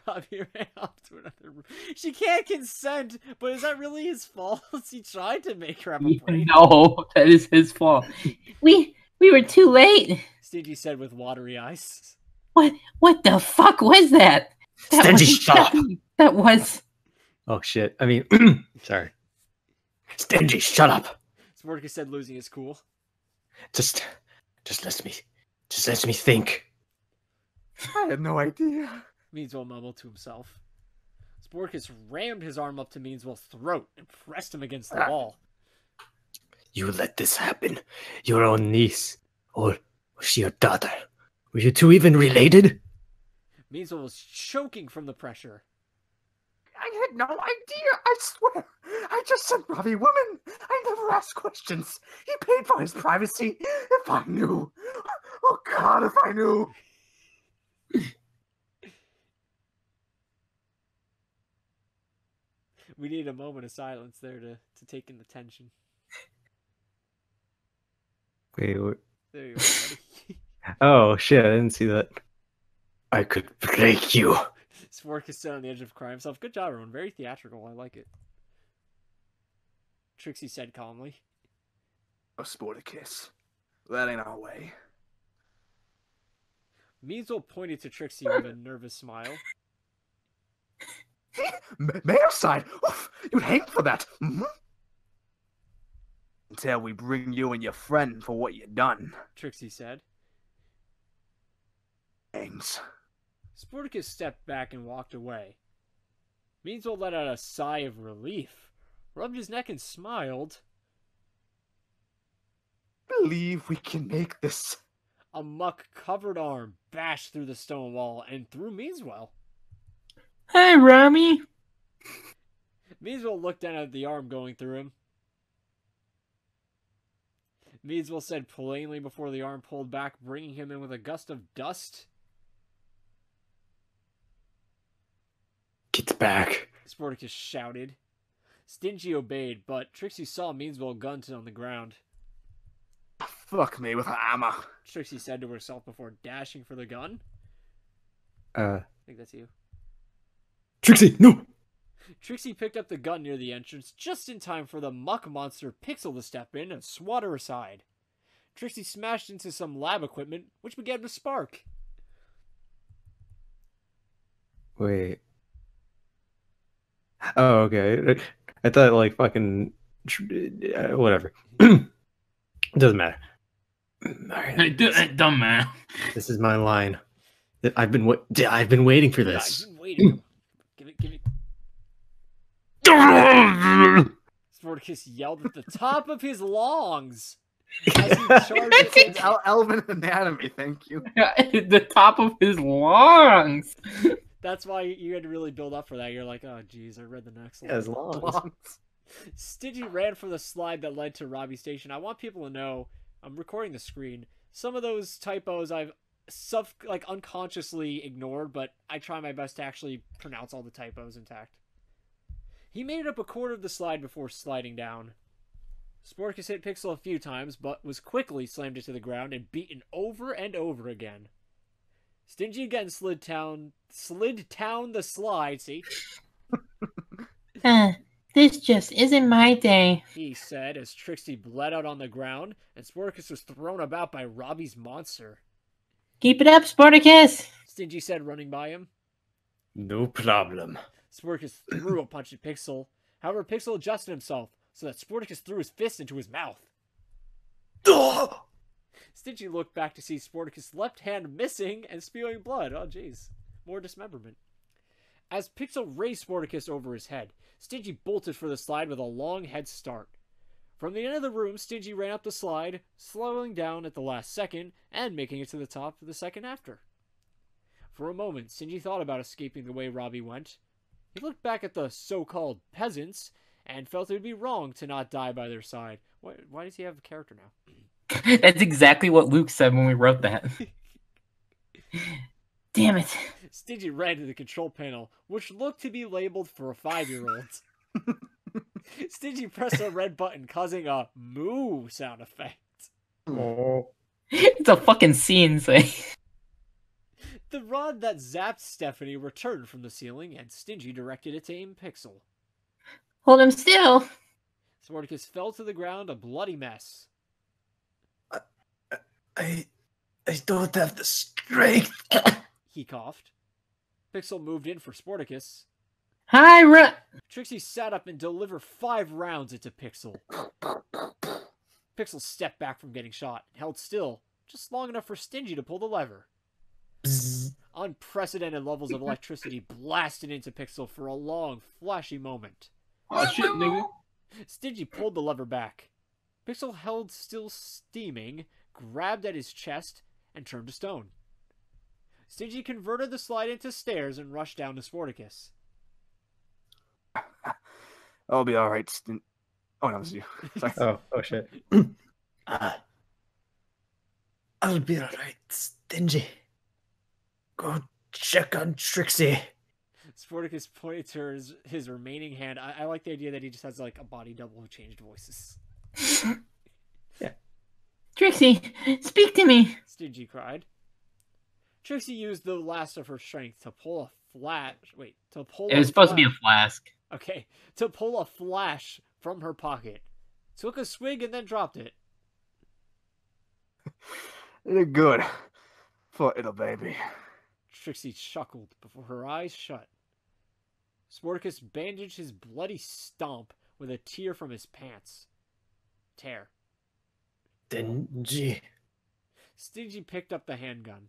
Robbie ran off to another room. She can't consent, but is that really his fault? He tried to make her have a brain. No, that is his fault. We were too late. Stingy said with watery eyes. What the fuck was that? Stingy, shut up. That was. Oh shit. I mean, sorry. Stingy, shut up. Sporticus said, losing his cool. Just let me think. I had no idea. Meanswell mumbled to himself. Sporticus rammed his arm up to Meanswell's throat and pressed him against the wall. You let this happen. Your own niece. Or was she your daughter? Were you two even related? Meanswell was choking from the pressure. I had no idea. I swear. I just said Robbie woman. I never asked questions. He paid for his privacy. If I knew. Oh, God, if I knew. We need a moment of silence there to take in the tension. Wait, what? There you are, buddy. Oh shit! I didn't see that. I could break you. Sporticus stood on the edge of crying himself. Good job, everyone. Very theatrical. I like it. Trixie said calmly. A Sporticus. That ain't our way. Measle pointed to Trixie with a nervous smile. Mayor's side? Oof, you'd hang for that. Mm-hmm. Until we bring you and your friend for what you done. Trixie said. Thanks. Sporticus stepped back and walked away. Meanswell let out a sigh of relief, rubbed his neck and smiled. Believe we can make this. A muck-covered arm bashed through the stone wall and through Meanswell. Hi, Rami. Meanswell looked down at the arm going through him. Meanswell said plainly before the arm pulled back, bringing him in with a gust of dust. Get back. Sporticus shouted. Stingy obeyed, but Trixie saw Meanswell guns on the ground. Fuck me with a hammer. Trixie said to herself before dashing for the gun. Uh, I think that's you. Trixie, no! Trixie picked up the gun near the entrance just in time for the muck monster Pixel to step in and swat her aside. Trixie smashed into some lab equipment, which began to spark. Wait. Oh, okay. I thought like fucking whatever. Doesn't matter. Alright, It don't matter. this is my line. I've been waiting for this. I've been waiting. Give it. Sporticus yelled at the top of his lungs as he charged It's Elven anatomy, thank you. The top of his lungs. That's why you had to really build up for that. You're like, oh, geez, I read the next one. As long as Stingy ran for the slide that led to Robbie's station. I want people to know, I'm recording the screen. Some of those typos I've unconsciously ignored, but I try my best to actually pronounce all the typos intact. He made it up a quarter of the slide before sliding down. Sporticus hit Pixel a few times, but was quickly slammed into the ground and beaten over and over again. Stingy again slid down the slide, see? This just isn't my day. He said as Trixie bled out on the ground and Sporticus was thrown about by Robbie's monster. Keep it up, Sporticus! Stingy said, running by him. no problem. Sporticus threw a punch at Pixel. However, Pixel adjusted himself so that Sporticus threw his fist into his mouth. Stingy looked back to see Sporticus' left hand missing and spewing blood. Oh, jeez. More dismemberment. As Pixel raised Sporticus over his head, Stingy bolted for the slide with a long head start. From the end of the room, Stingy ran up the slide, slowing down at the last second and making it to the top the second after. For a moment, Stingy thought about escaping the way Robbie went. He looked back at the so-called peasants and felt it would be wrong to not die by their side. Why does he have a character now? That's exactly what Luke said when we wrote that. Damn it. Stingy ran to the control panel, which looked to be labeled for a 5-year-old. Stingy pressed a red button, causing a moo sound effect. Oh. It's a fucking scene thing. The rod that zapped Stephanie returned from the ceiling, and Stingy directed it to aim Pixel. Hold him still. Sporticus fell to the ground, a bloody mess. I don't have the strength. He coughed. Pixel moved in for Sporticus. Hi, Trixie sat up and delivered 5 rounds into Pixel. Pixel stepped back from getting shot and held still, just long enough for Stingy to pull the lever. Unprecedented levels of electricity blasted into Pixel for a long, flashy moment. Oh shit, nigga. Stingy pulled the lever back. Pixel held still steaming, grabbed at his chest, and turned to stone. Stingy converted the slide into stairs and rushed down to Sporticus. I'll be alright, Oh, no, it was you. Sorry. Oh shit. I'll be alright, Stingy. Go check on Trixie. Sporticus pointed to his remaining hand. I like the idea that he just has like a body double who changed voices. Yeah. Trixie, speak to me. Stingy cried. Trixie used the last of her strength to pull a flash. Wait, to pull. It was supposed to be a flask. Okay, to pull a flash from her pocket. Took a swig and then dropped it. You did good. For little baby. Trixie chuckled before her eyes shut. Sporticus bandaged his bloody stomp with a tear from his pants. Tear. Stingy. Stingy picked up the handgun.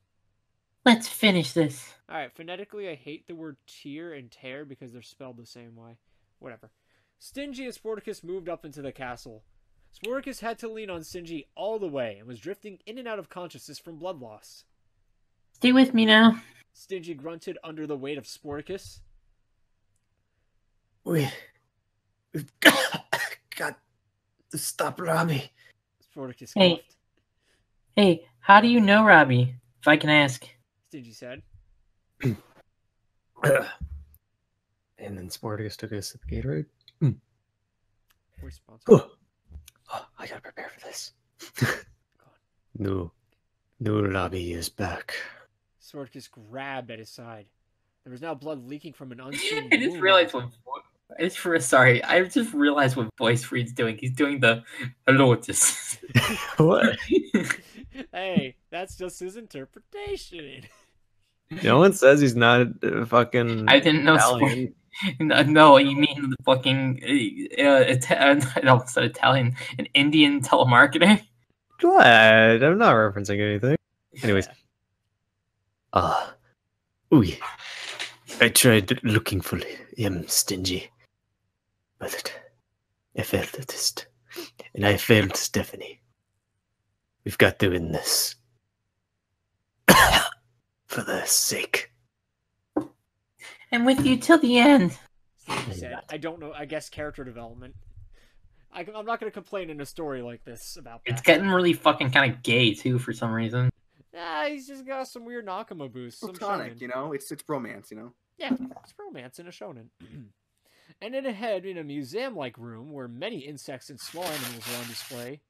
Let's finish this. Alright, phonetically I hate the word tear and tear because they're spelled the same way. Whatever. Stingy and Sporticus moved up into the castle. Sporticus had to lean on Stingy all the way and was drifting in and out of consciousness from blood loss. Stay with me now. Stingy grunted under the weight of Sporticus. We've got to stop Robbie. Sporticus Hey. coughed. Hey, how do you know Robbie? If I can ask. Stingy said. And then Sporticus took a sip of Gatorade. Voice sponsor. Oh, I gotta prepare for this. New lobby is back. Spartacus grabbed at his side. There was now blood leaking from an unseen I just wound. realized sorry, I just realized what Voice Freed's doing. He's doing the hello just What? Hey, that's just his interpretation. No one says he's not fucking I didn't know Italian. No, you mean the fucking I almost said Italian, an Indian telemarketer? What? I'm not referencing anything. Anyways. Ooh. I tried looking for him, Stingy. But I failed the test. And I failed Stephanie. We've got to win this. For their sake. I'm with you till the end. He said, I don't know, I guess character development. I'm not going to complain in a story like this about that. It's getting really fucking kind of gay too for some reason. He's just got some weird Nakama boosts. Some Platonic, shonen. you know? It's romance, you know? Yeah, it's romance in a shonen. And in ahead, in a museum-like room where many insects and small animals were on display,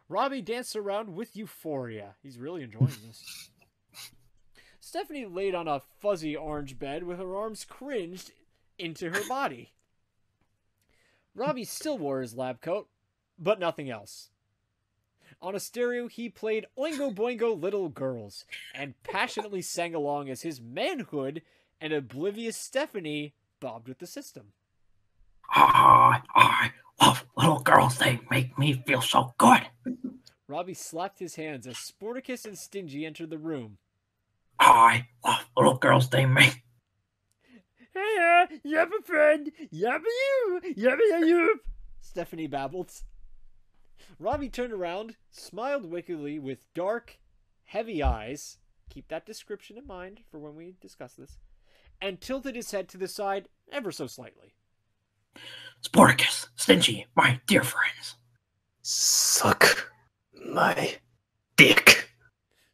Robbie danced around with euphoria. He's really enjoying this. Stephanie laid on a fuzzy orange bed with her arms cringed into her body. Robbie still wore his lab coat, but nothing else. On a stereo, he played Oingo Boingo Little Girls and passionately sang along as his manhood and oblivious Stephanie bobbed with the system. I love little girls. They make me feel so good. Robbie slapped his hands as Sporticus and Stingy entered the room. I love little girls. They make... Hey, yappa friend, yappa you, yappa yoop, Stephanie babbled. Robbie turned around, smiled wickedly with dark, heavy eyes, keep that description in mind for when we discuss this, and tilted his head to the side ever so slightly. Sporticus, Stingy, my dear friends. Suck my dick.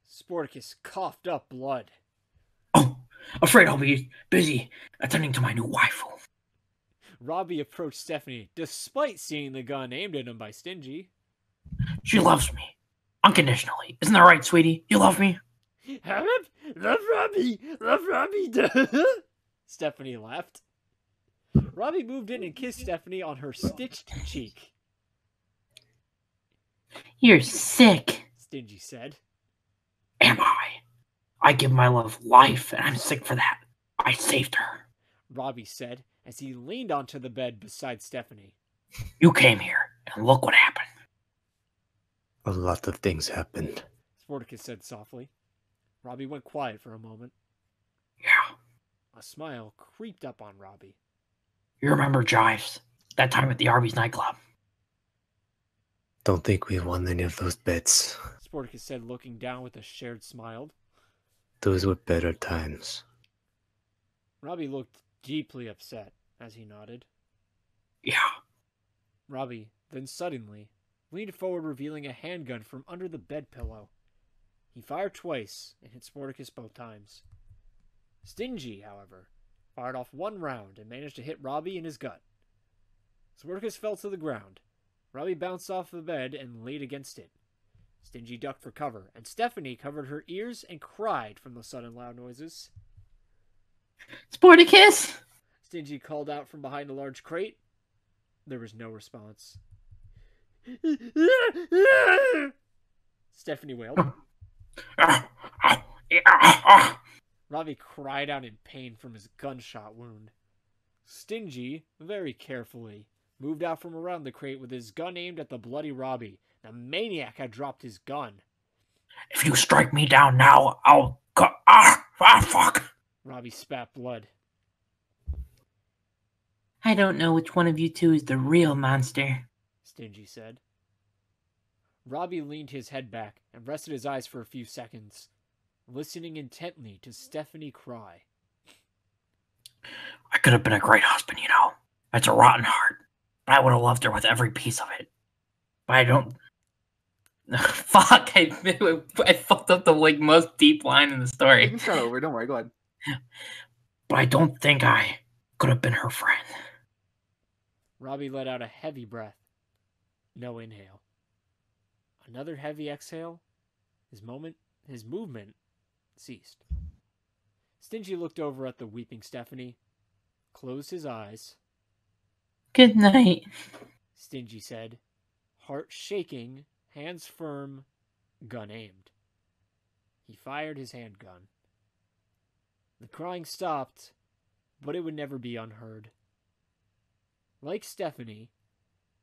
Sporticus coughed up blood. Oh, afraid I'll be busy attending to my new waifu. Robbie approached Stephanie, despite seeing the gun aimed at him by Stingy. She loves me. Unconditionally. Isn't that right, sweetie? You love me? Love Robbie! Love Robbie! Stephanie laughed. Robbie moved in and kissed Stephanie on her stitched cheek. You're sick, Stingy said. Am I? I give my love life, and I'm sick for that. I saved her. Robbie said as he leaned onto the bed beside Stephanie. You came here, and look what happened. A lot of things happened. Sporticus said softly. Robbie went quiet for a moment. Yeah. A smile creeped up on Robbie. You remember Jives? That time at the Arby's nightclub? Don't think we won any of those bets. Sporticus said, looking down with a shared smile. Those were better times. Robbie looked deeply upset as he nodded. Yeah. Robbie then suddenly leaned forward, revealing a handgun from under the bed pillow. He fired twice and hit Sporticus both times. Stingy, however, fired off one round and managed to hit Robbie in his gut. Sporticus fell to the ground. Robbie bounced off the bed and laid against it. Stingy ducked for cover, and Stephanie covered her ears and cried from the sudden loud noises. Sporticus! Stingy called out from behind a large crate. There was no response. Stephanie wailed. Robbie cried out in pain from his gunshot wound. Stingy, very carefully, moved out from around the crate with his gun aimed at the bloody Robbie. The maniac had dropped his gun. If you strike me down now, I'll go... fuck! Robbie spat blood. I don't know which one of you two is the real monster, Stingy said. Robbie leaned his head back and rested his eyes for a few seconds, listening intently to Stephanie cry. I could have been a great husband, you know. It's a rotten heart. But I would have loved her with every piece of it. But I don't... Fuck, I fucked up the most deep line in the You story. can start over. Don't worry. Go ahead. But I don't think I could have been her friend. Robbie let out a heavy breath. No inhale. Another heavy exhale. His movement ceased. Stingy looked over at the weeping Stephanie, closed his eyes. Good night. Stingy said, heart shaking, hands firm, gun aimed. He fired his handgun. The crying stopped, but it would never be unheard. Like Stephanie,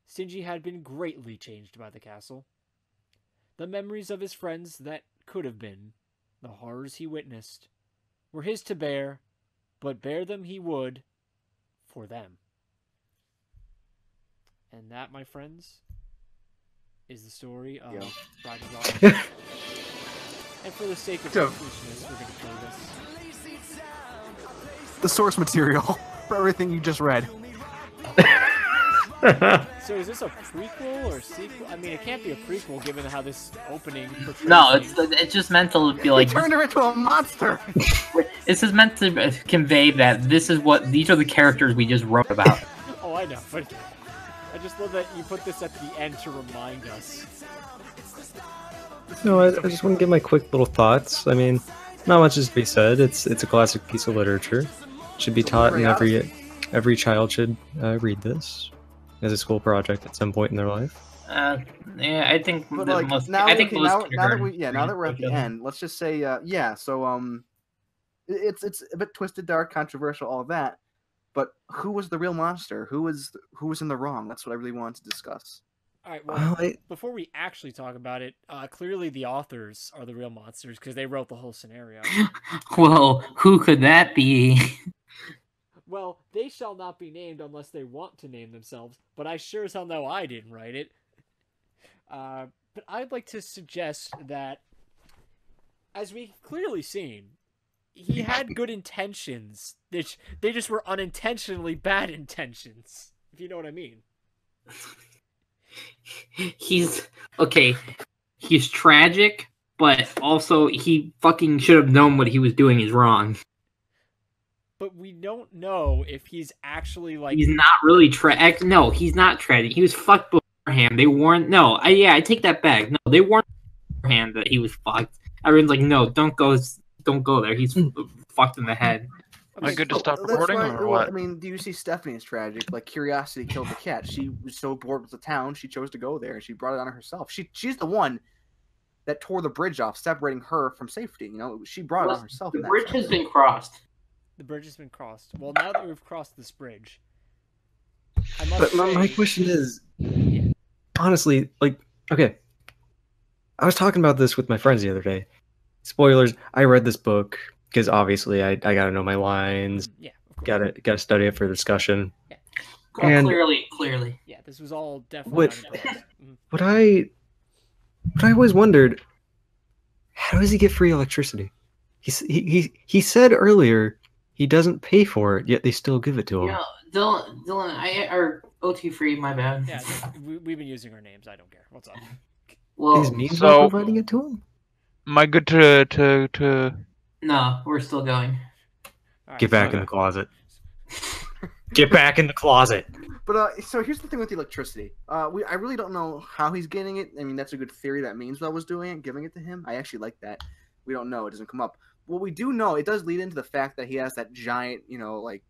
Stingy had been greatly changed by the castle. The memories of his friends that could have been, the horrors he witnessed, were his to bear, but bear them he would for them. And that, my friends, is the story of Roger Rock. And for the sake of foolishness, we're going to play this. The source material for everything you just read. So is this a prequel or sequel? I mean, it can't be a prequel given how this opening portrays No, things. it's just meant to be like. He turned her into a monster. This is meant to convey that these are the characters we just wrote about. Oh, I know, but I just love that you put this at the end to remind us. No, I just want to give my quick little thoughts. I mean, not much is to be said. It's a classic piece of literature. Should be taught, and every child should read this as a school project at some point in their life. Yeah, I think But the like most. now, I think okay, most now that we're at the kindergarten- end, let's just say yeah. So it's a bit twisted, dark, controversial, all of that. But who was the real monster? Who was in the wrong? That's what I really wanted to discuss. All right, well, Well, before we actually talk about it, clearly the authors are the real monsters because they wrote the whole scenario. Well, who could that be? Well, they shall not be named unless they want to name themselves, but I sure as hell know I didn't write it. But I'd like to suggest that, as we've clearly seen, he had good intentions. They just were unintentionally bad intentions, if you know what I mean. He's tragic, but also he fucking should have known what he was doing is wrong. But we don't know if he's actually like... He's not really tragic. No, he's not tragic. He was fucked beforehand. They warned. No, I take that back. No, they warned beforehand that he was fucked. Everyone's like, no, don't go there. He's fucked in the head. Am I good to stop That's recording why- or well, what? I mean, do you see Stephanie as tragic? Like, curiosity killed the cat. She was so bored with the town, she chose to go there, and she brought it on herself. She's the one that tore the bridge off, separating her from safety. You know, she brought it on herself. The bridge has been crossed. The bridge has been crossed. Well, now that we've crossed this bridge, I must But say... my question is, honestly, like, okay, I was talking about this with my friends the other day. Spoilers, I read this book because obviously I gotta know my lines, Yeah, of course. gotta study it for discussion. Yeah. And Clearly. Yeah, this was all definitely What- not imposed. Mhm. what I always wondered, how does he get free electricity? He said earlier he doesn't pay for it, yet they still give it to him. Yeah, Dylan, or OT free, my bad. Yeah, we've been using our names. I don't care. What's up? Well, Is Means So- not providing it to him? Am I good to no, we're still going. All right, Get back so- in the closet. Get back in the closet. But so here's the thing with the electricity. I really don't know how he's getting it. I mean, that's a good theory that Meanswell was doing it, giving it to him. I actually like that. We don't know. It doesn't come up. What we do know, it does lead into the fact that he has that giant, like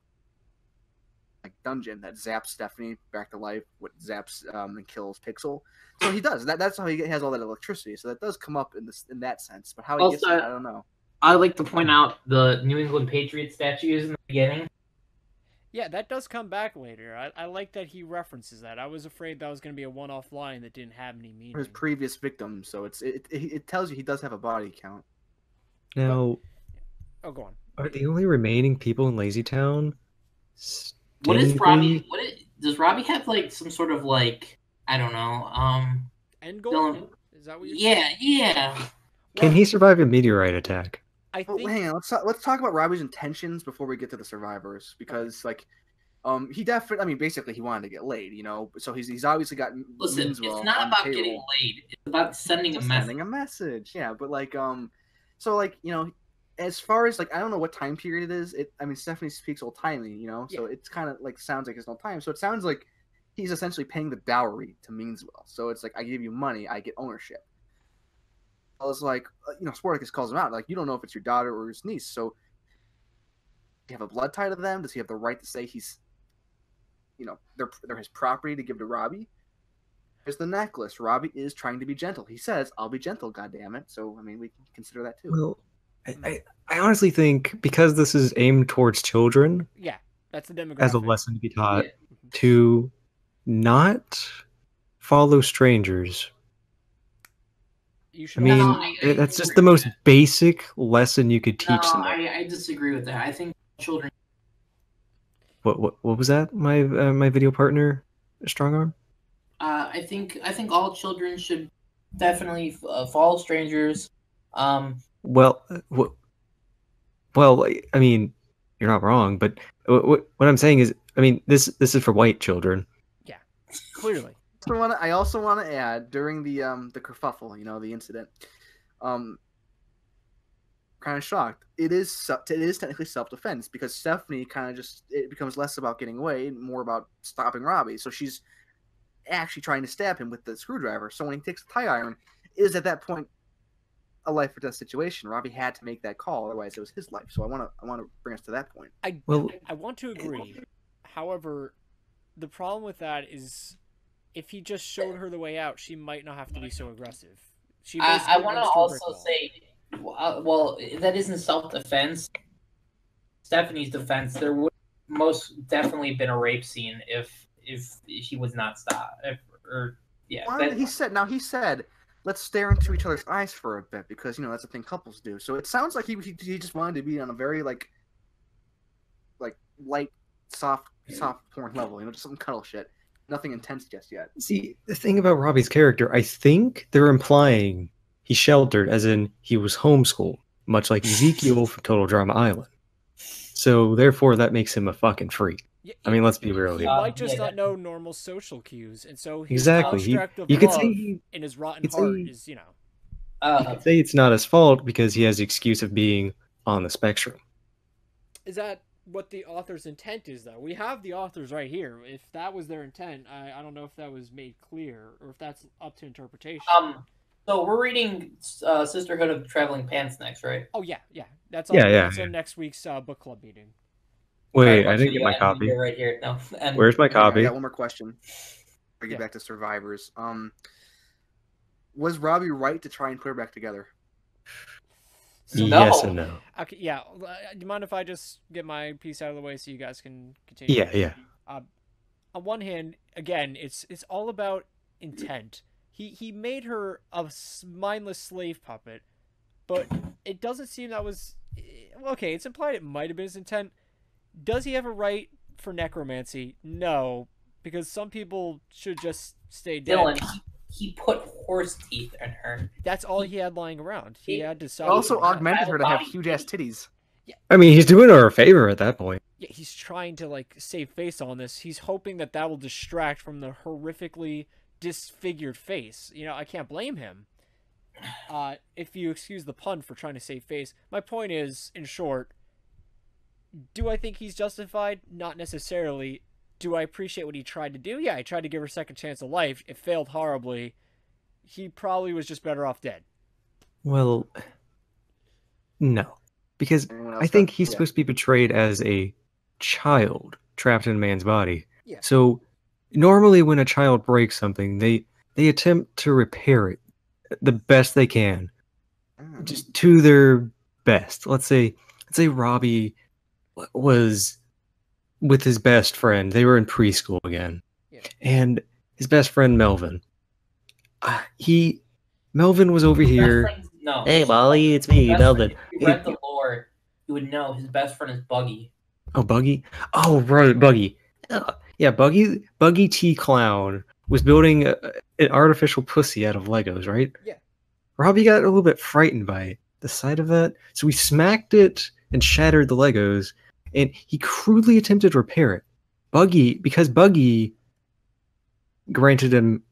dungeon that zaps Stephanie back to life. What zaps and kills Pixel. So he does. That's how he has all that electricity. So that does come up in that sense. But how he gets it, Also- I don't know. I'd like to point out the New England Patriots statues in the beginning. Yeah, that does come back later. I like that he references that. I was afraid that was going to be a one-off line that didn't have any meaning. His previous victims. So it tells you he does have a body count. Now, Oh, go on. are the only remaining people in Lazy Town? What is Stingy? Robbie? Does Robbie have like some sort of like I don't know? End goal? Dylan. Is that what you're saying? Yeah. Can he survive a meteorite attack? I But think... hang on, let's talk about Robbie's intentions before we get to the survivors, because he definitely, I mean, basically he wanted to get laid, so he's obviously got Listen, Meanswell it's not on about the getting payroll. laid. It's about sending a Just message. sending a message, yeah. But as far as I don't know what time period it is. I mean, Stephanie speaks old timey, so it's kind of sounds like it's no time. So it sounds like he's essentially paying the dowry to Meanswell. So it's like, I give you money, I get ownership. I was like, Sporticus calls him out, like, you don't know if it's your daughter or his niece, so do you have a blood tie to them? Does he have the right to say he's, they're his property to give to Robbie? There's the necklace. Robbie is trying to be gentle. He says, I'll be gentle, goddammit. So, I mean, we can consider that too. Well, I honestly think because this is aimed towards children, Yeah, that's the demographic. as a lesson to be taught, to not follow strangers. You I should mean, also- that's just the most basic lesson you could teach No, them. I disagree with that. I think children. What was that? My video partner, Strong Arm? I think all children should definitely follow strangers. Well, I mean, you're not wrong, but what I'm saying is, I mean, this is for white children. Yeah, clearly. I also want to add, during the kerfuffle, the incident, kind of shocked. It is technically self-defense, because Stephanie it becomes less about getting away and more about stopping Robbie. So she's actually trying to stab him with the screwdriver. So when he takes the tie iron, it is at that point a life or death situation. Robbie had to make that call, otherwise it was his life. So I want to bring us to that point. I want to agree. However, the problem with that is, if he just showed her the way out, she might not have to be so aggressive. I want to also say, well, that isn't self-defense. Stephanie defense, there would most definitely been a rape scene if he was not stopped. He said, let's stare into each other's eyes for a bit, because that's the thing couples do. So it sounds like he just wanted to be on a very like light, soft porn level, just some cuddle shit. Nothing intense just yet. See, the thing about Robbie's character, I think they're implying he's sheltered, as in he was homeschooled, much like Ezekiel from Total Drama Island. So therefore, that makes him a fucking freak. Yeah, I mean, let's be real he here. might just not know normal social cues, and so his Exactly. construct of You could love say in his rotten heart is, you could say it's not his fault because he has the excuse of being on the spectrum. Is that what the author's intent is, though? We have the authors right here. If that was their intent, I don't know if that was made clear, or if that's up to interpretation. So we're reading Sisterhood of Traveling Pants next, right? Oh yeah. That's Yeah. on next week's book club meeting. Wait, I didn't get my copy. Right here. No. Where's my copy? I got one more question. Bring it back to survivors. Was Robbie right to try and put her back together? Yes and no. Okay, yeah. Do you mind if I just get my piece out of the way so you guys can continue? Yeah. On one hand, again, it's all about intent. He made her a mindless slave puppet, but it doesn't seem that was... Okay, it's implied it might have been his intent. Does he have a right for necromancy? No, because some people should just stay dead. Dylan, he put horse teeth in her. That's all he had lying around. He had to sell. Also augmented her to have huge ass titties. I mean, he's doing her a favor at that point. Yeah, he's trying to save face on this. He's hoping that will distract from the horrifically disfigured face. I can't blame him. If you excuse the pun for trying to save face. My point is, in short, do I think he's justified? Not necessarily. Do I appreciate what he tried to do? Yeah, he tried to give her a second chance of life. It failed horribly. He probably was just better off dead. Well, no. Because I think he's supposed to be portrayed as a child trapped in a man's body. Yeah. So normally when a child breaks something, they attempt to repair it the best they can. Just to their best. Let's say Robbie was with his best friend. They were in preschool again. Yeah. And his best friend Melvin. Melvin was over here. No. Hey, Molly, it's me, Melvin. If you read the lore, you would know his best friend is Buggy. Oh, Buggy? Oh, right, Buggy. Yeah, Buggy T Clown was building an artificial pussy out of Legos, right? Yeah. Robbie got a little bit frightened by the sight of that, so he smacked it and shattered the Legos, and he crudely attempted to repair it. Because Buggy granted him,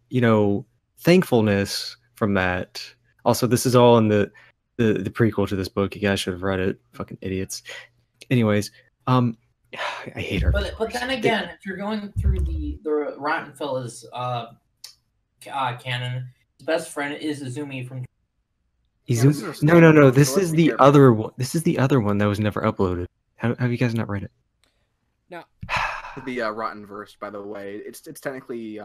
thankfulness from that. Also, this is all in the prequel to this book. You guys should have read it. Fucking idiots. Anyways, I hate our But viewers. then again, if you're going through the Rotten Fellas canon, his best friend is Izumi from. Yeah, this is a No, no, no. standalone, This so let's is be the careful. other one. This is the other one that was never uploaded. Have you guys not read it? Now, The Rotten verse, by the way, it's technically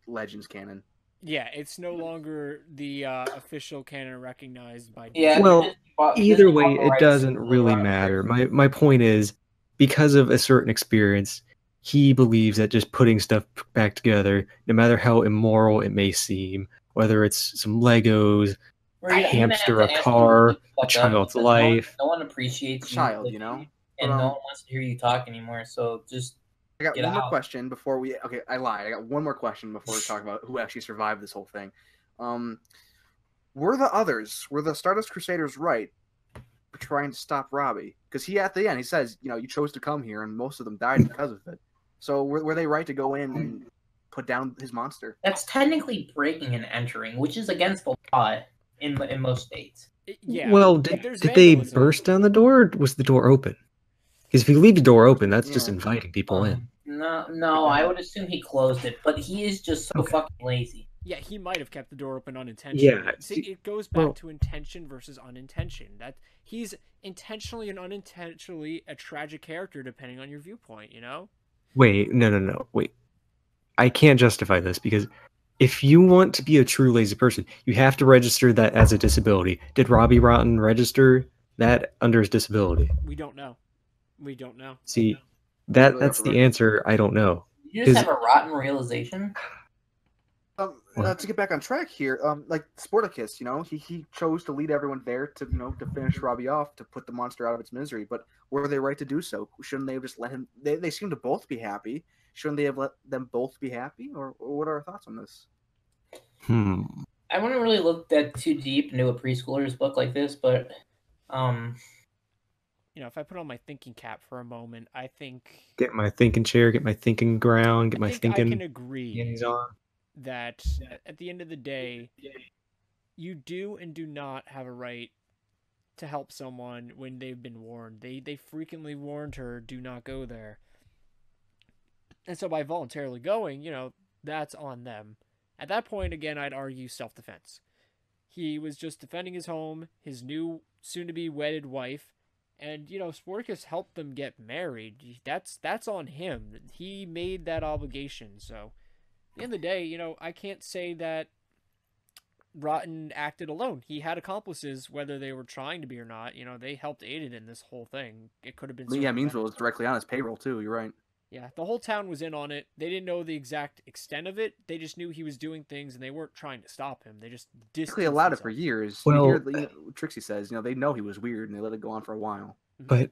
Legends canon. yeah, it's no longer the official canon recognized by. Yeah, Well, either Disney way, bought the it rights doesn't to the really Rotten matter. verse. My point is, because of a certain experience, he believes that just putting stuff back together, no matter how immoral it may seem, whether it's some Legos, a I'm gonna have hamster, to a ask you to car, shut the a fuck up child's because life. no one appreciates you, Child, like, you know. and But, no one wants to hear you talk anymore. So just I got get one more out. question before we. Okay, I lied. I got one more question before we talk about who actually survived this whole thing. Were the Stardust Crusaders right for trying to stop Robbie? Because at the end, he says, you chose to come here, and most of them died because of it. So were they right to go in and put down his monster? That's technically breaking and entering, which is against the law in most states. Yeah. Well, there's did they vandalism. burst down the door, or was the door open? Because if you leave the door open, that's just Yeah. inviting people in. No, I would assume he closed it, but he is just so fucking lazy. Yeah, he might have kept the door open unintentionally. Yeah, See, it goes back well- to intention versus unintention. That he's intentionally and unintentionally a tragic character, depending on your viewpoint. Wait, no, wait. I can't justify this because if you want to be a true lazy person, you have to register that as a disability. Did Robbie Rotten register that under his disability? We don't know. See, Really have that's to the register. answer. I don't know. You just 'Cause- have a rotten realization. To get back on track here, like Sporticus, he chose to lead everyone there to to finish Robbie off, to put the monster out of its misery. But were they right to do so? Shouldn't they have just let him? They seem to both be happy. Shouldn't they have let them both be happy? Or what are our thoughts on this? I wouldn't really look that too deep into a preschooler's book like this, but If I put on my thinking cap for a moment, I think Get my thinking chair, get my thinking ground, get my I thinking. can agree panties on. that at the end of the day, you do and do not have a right to help someone when they've been warned. They frequently warned her, do not go there. And so by voluntarily going, that's on them. At that point, again, I'd argue self-defense. He was just defending his home, his new soon-to-be wedded wife, and, Sporticus helped them get married. That's on him. He made that obligation, so at the end of the day, I can't say that Rotten acted alone. He had accomplices, whether they were trying to be or not. They helped Aiden in this whole thing. It could have been. Yeah, Meansville was directly on his payroll too. You're right. Yeah, the whole town was in on it. They didn't know the exact extent of it. They just knew he was doing things, and they weren't trying to stop him. They just Basically allowed it for years. Well- you hear Trixie says, they know he was weird, and they let it go on for a while. But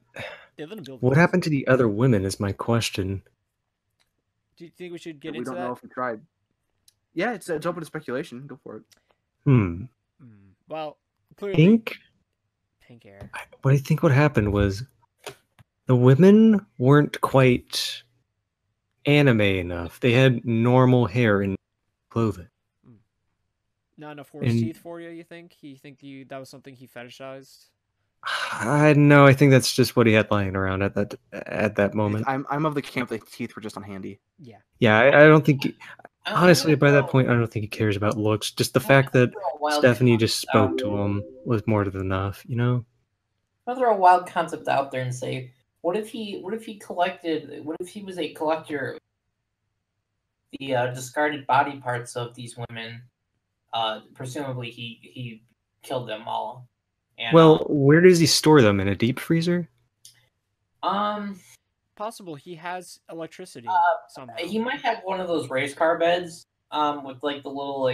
They let him build. what happened to the other women is my question. Do you think we should get We into don't that? know if he tried. Yeah, it's open to speculation. Go for it. Well, clearly, Pink hair. What I think what happened was the women weren't quite anime enough. They had normal hair and clothing. Not enough horse And- teeth for you. You think? That was something he fetishized? I know. I think that's just what he had lying around at that moment. I'm of the camp that teeth were just on handy. Yeah. Yeah, I don't think. Honestly, by that point, I don't think he cares about looks. Just the fact that Stephanie just spoke to him was more than enough. I'll throw a wild concept out there and say, what if he was a collector of the discarded body parts of these women? Presumably he killed them all. And, Well, where does he store them? In a deep freezer? Possible. He has electricity somehow. he might have one of those race car beds, with like the little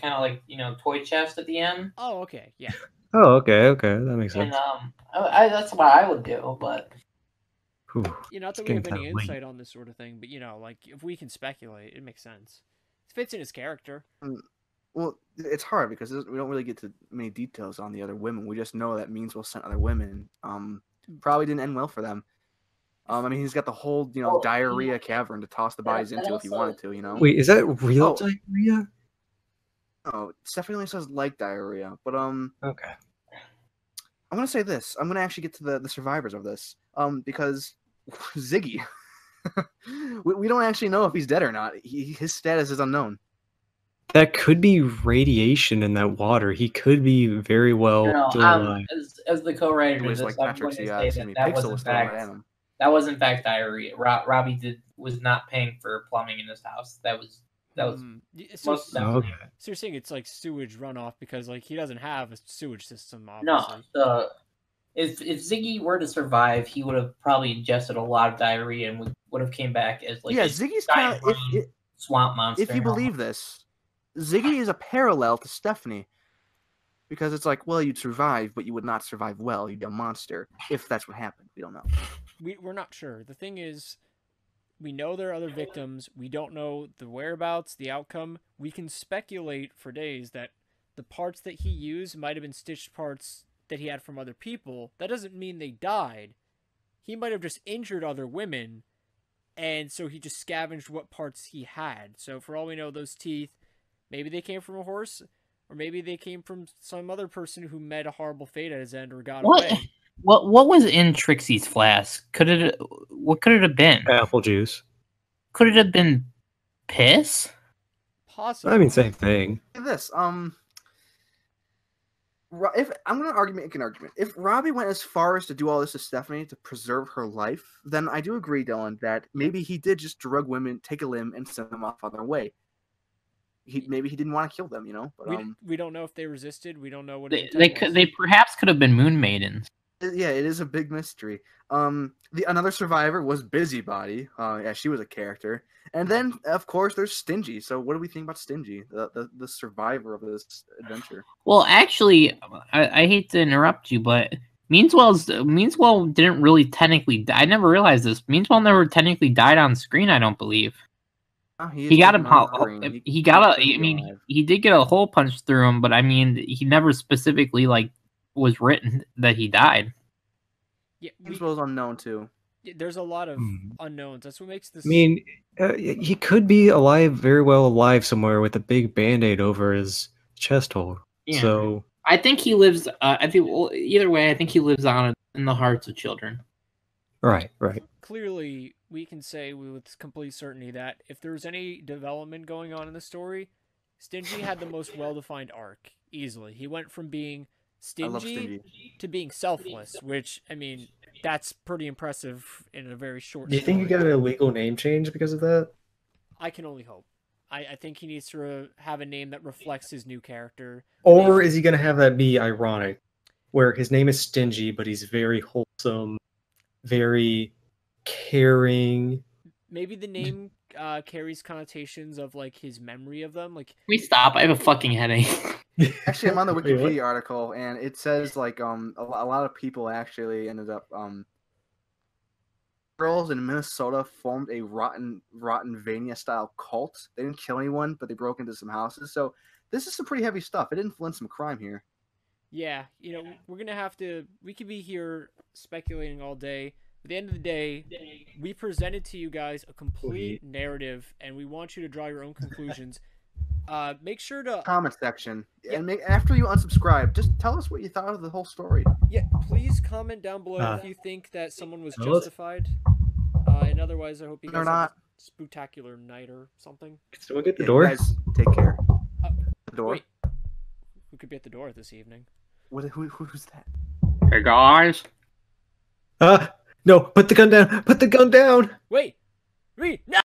kind of like toy chest at the end. Oh, okay, yeah. Oh, okay, that makes And sense. that's what I would do, but Whew, Not it's that we have getting any kinda late. insight on this sort of thing, but like if we can speculate, it makes sense. It fits in his character. Well, it's hard because we don't really get to many details on the other women. We just know that Meansville sent other women. Probably didn't end well for them. He's got the whole diarrhea cavern to toss the bodies into if he wanted to. Wait, is that real Oh. diarrhea? Oh, Stephanie only says like diarrhea, but Okay. I'm gonna say this. I'm gonna actually get to the survivors of this. Because Ziggy. We don't actually know if he's dead or not. His status is unknown. That could be radiation in that water. He could be very well still alive. As the co-writer It to was this, like I'm Patrick going to say that was Pixel in was throwing fact it at him. that was in fact diarrhea. Robbie was not paying for plumbing in his house. That was most definitely. Okay. So you're saying it's like sewage runoff because like he doesn't have a sewage system, No, obviously. if Ziggy were to survive, he would have probably ingested a lot of diarrhea and would have came back as like Ziggy's kind of swamp monster. If you believe this, Ziggy is a parallel to Stephanie, because it's like, well, you'd survive, but you would not survive well. You'd be a monster if that's what happened. We don't know. We're not sure. The thing is, we know there are other victims. We don't know the whereabouts, the outcome. We can speculate for days that the parts that he used might have been stitched parts that he had from other people. That doesn't mean they died. He might have just injured other women, and so he just scavenged what parts he had. So for all we know, those teeth, maybe they came from a horse, or maybe they came from some other person who met a horrible fate at his end or got away. What was in Trixie's flask? What could it have been? Apple juice. Could it have been piss? Possibly. I mean, same thing. This, if I'm going to make an argument, if Robbie went as far as to do all this to Stephanie to preserve her life, then I do agree, Dylan, that maybe he did just drug women, take a limb, and send them off on their way. Maybe he didn't want to kill them, But we don't know if they resisted. We don't know what they perhaps could have been moon maidens. Yeah, it is a big mystery. Another survivor was Busybody. Yeah, she was a character. And then, of course, there's Stingy. So what do we think about Stingy, the survivor of this adventure? Well, actually, I hate to interrupt you, but Meanswell didn't really technically die. I never realized this. Meanswell never technically died on screen, I don't believe. He did get a hole punched through him, but I mean, he never specifically was written that he died. Yeah, Meanswell's unknown too. There's a lot of unknowns. That's what makes this. I mean, he could be alive, very well alive somewhere with a big band-aid over his chest hole. Yeah. So I think he lives. Either way, I think he lives on in the hearts of children. Right. Clearly, we can say with complete certainty that if there was any development going on in the story, Stingy had the most well-defined arc, easily. He went from being stingy to being selfless, which, I mean, that's pretty impressive in a very short Do you think he got an illegal name change because of that? I can only hope. I think he needs to have a name that reflects his new character. Or is he going to have that be ironic, where his name is Stingy, but he's very wholesome, very caring? Maybe the name carries connotations of his memory of them. Can we stop? I have a fucking headache. Actually, I'm on the Wikipedia article, and it says a lot of people actually ended up girls in Minnesota formed a Rottenvania style cult. They didn't kill anyone, but they broke into some houses. So this is some pretty heavy stuff. It influenced some crime here. Yeah, we're gonna have to. We could be here speculating all day. At the end of the day, we presented to you guys a complete narrative, and we want you to draw your own conclusions. Make sure to comment section, and after you unsubscribe, just tell us what you thought of the whole story. Yeah, please comment down below if you think that someone was justified. And otherwise, I hope you guys have a spectacular night or something. Can someone get the door? Guys, take care. The door. Wait. Who could be at the door this evening? Who's that? Hey guys. No, put the gun down. Put the gun down. Wait. No.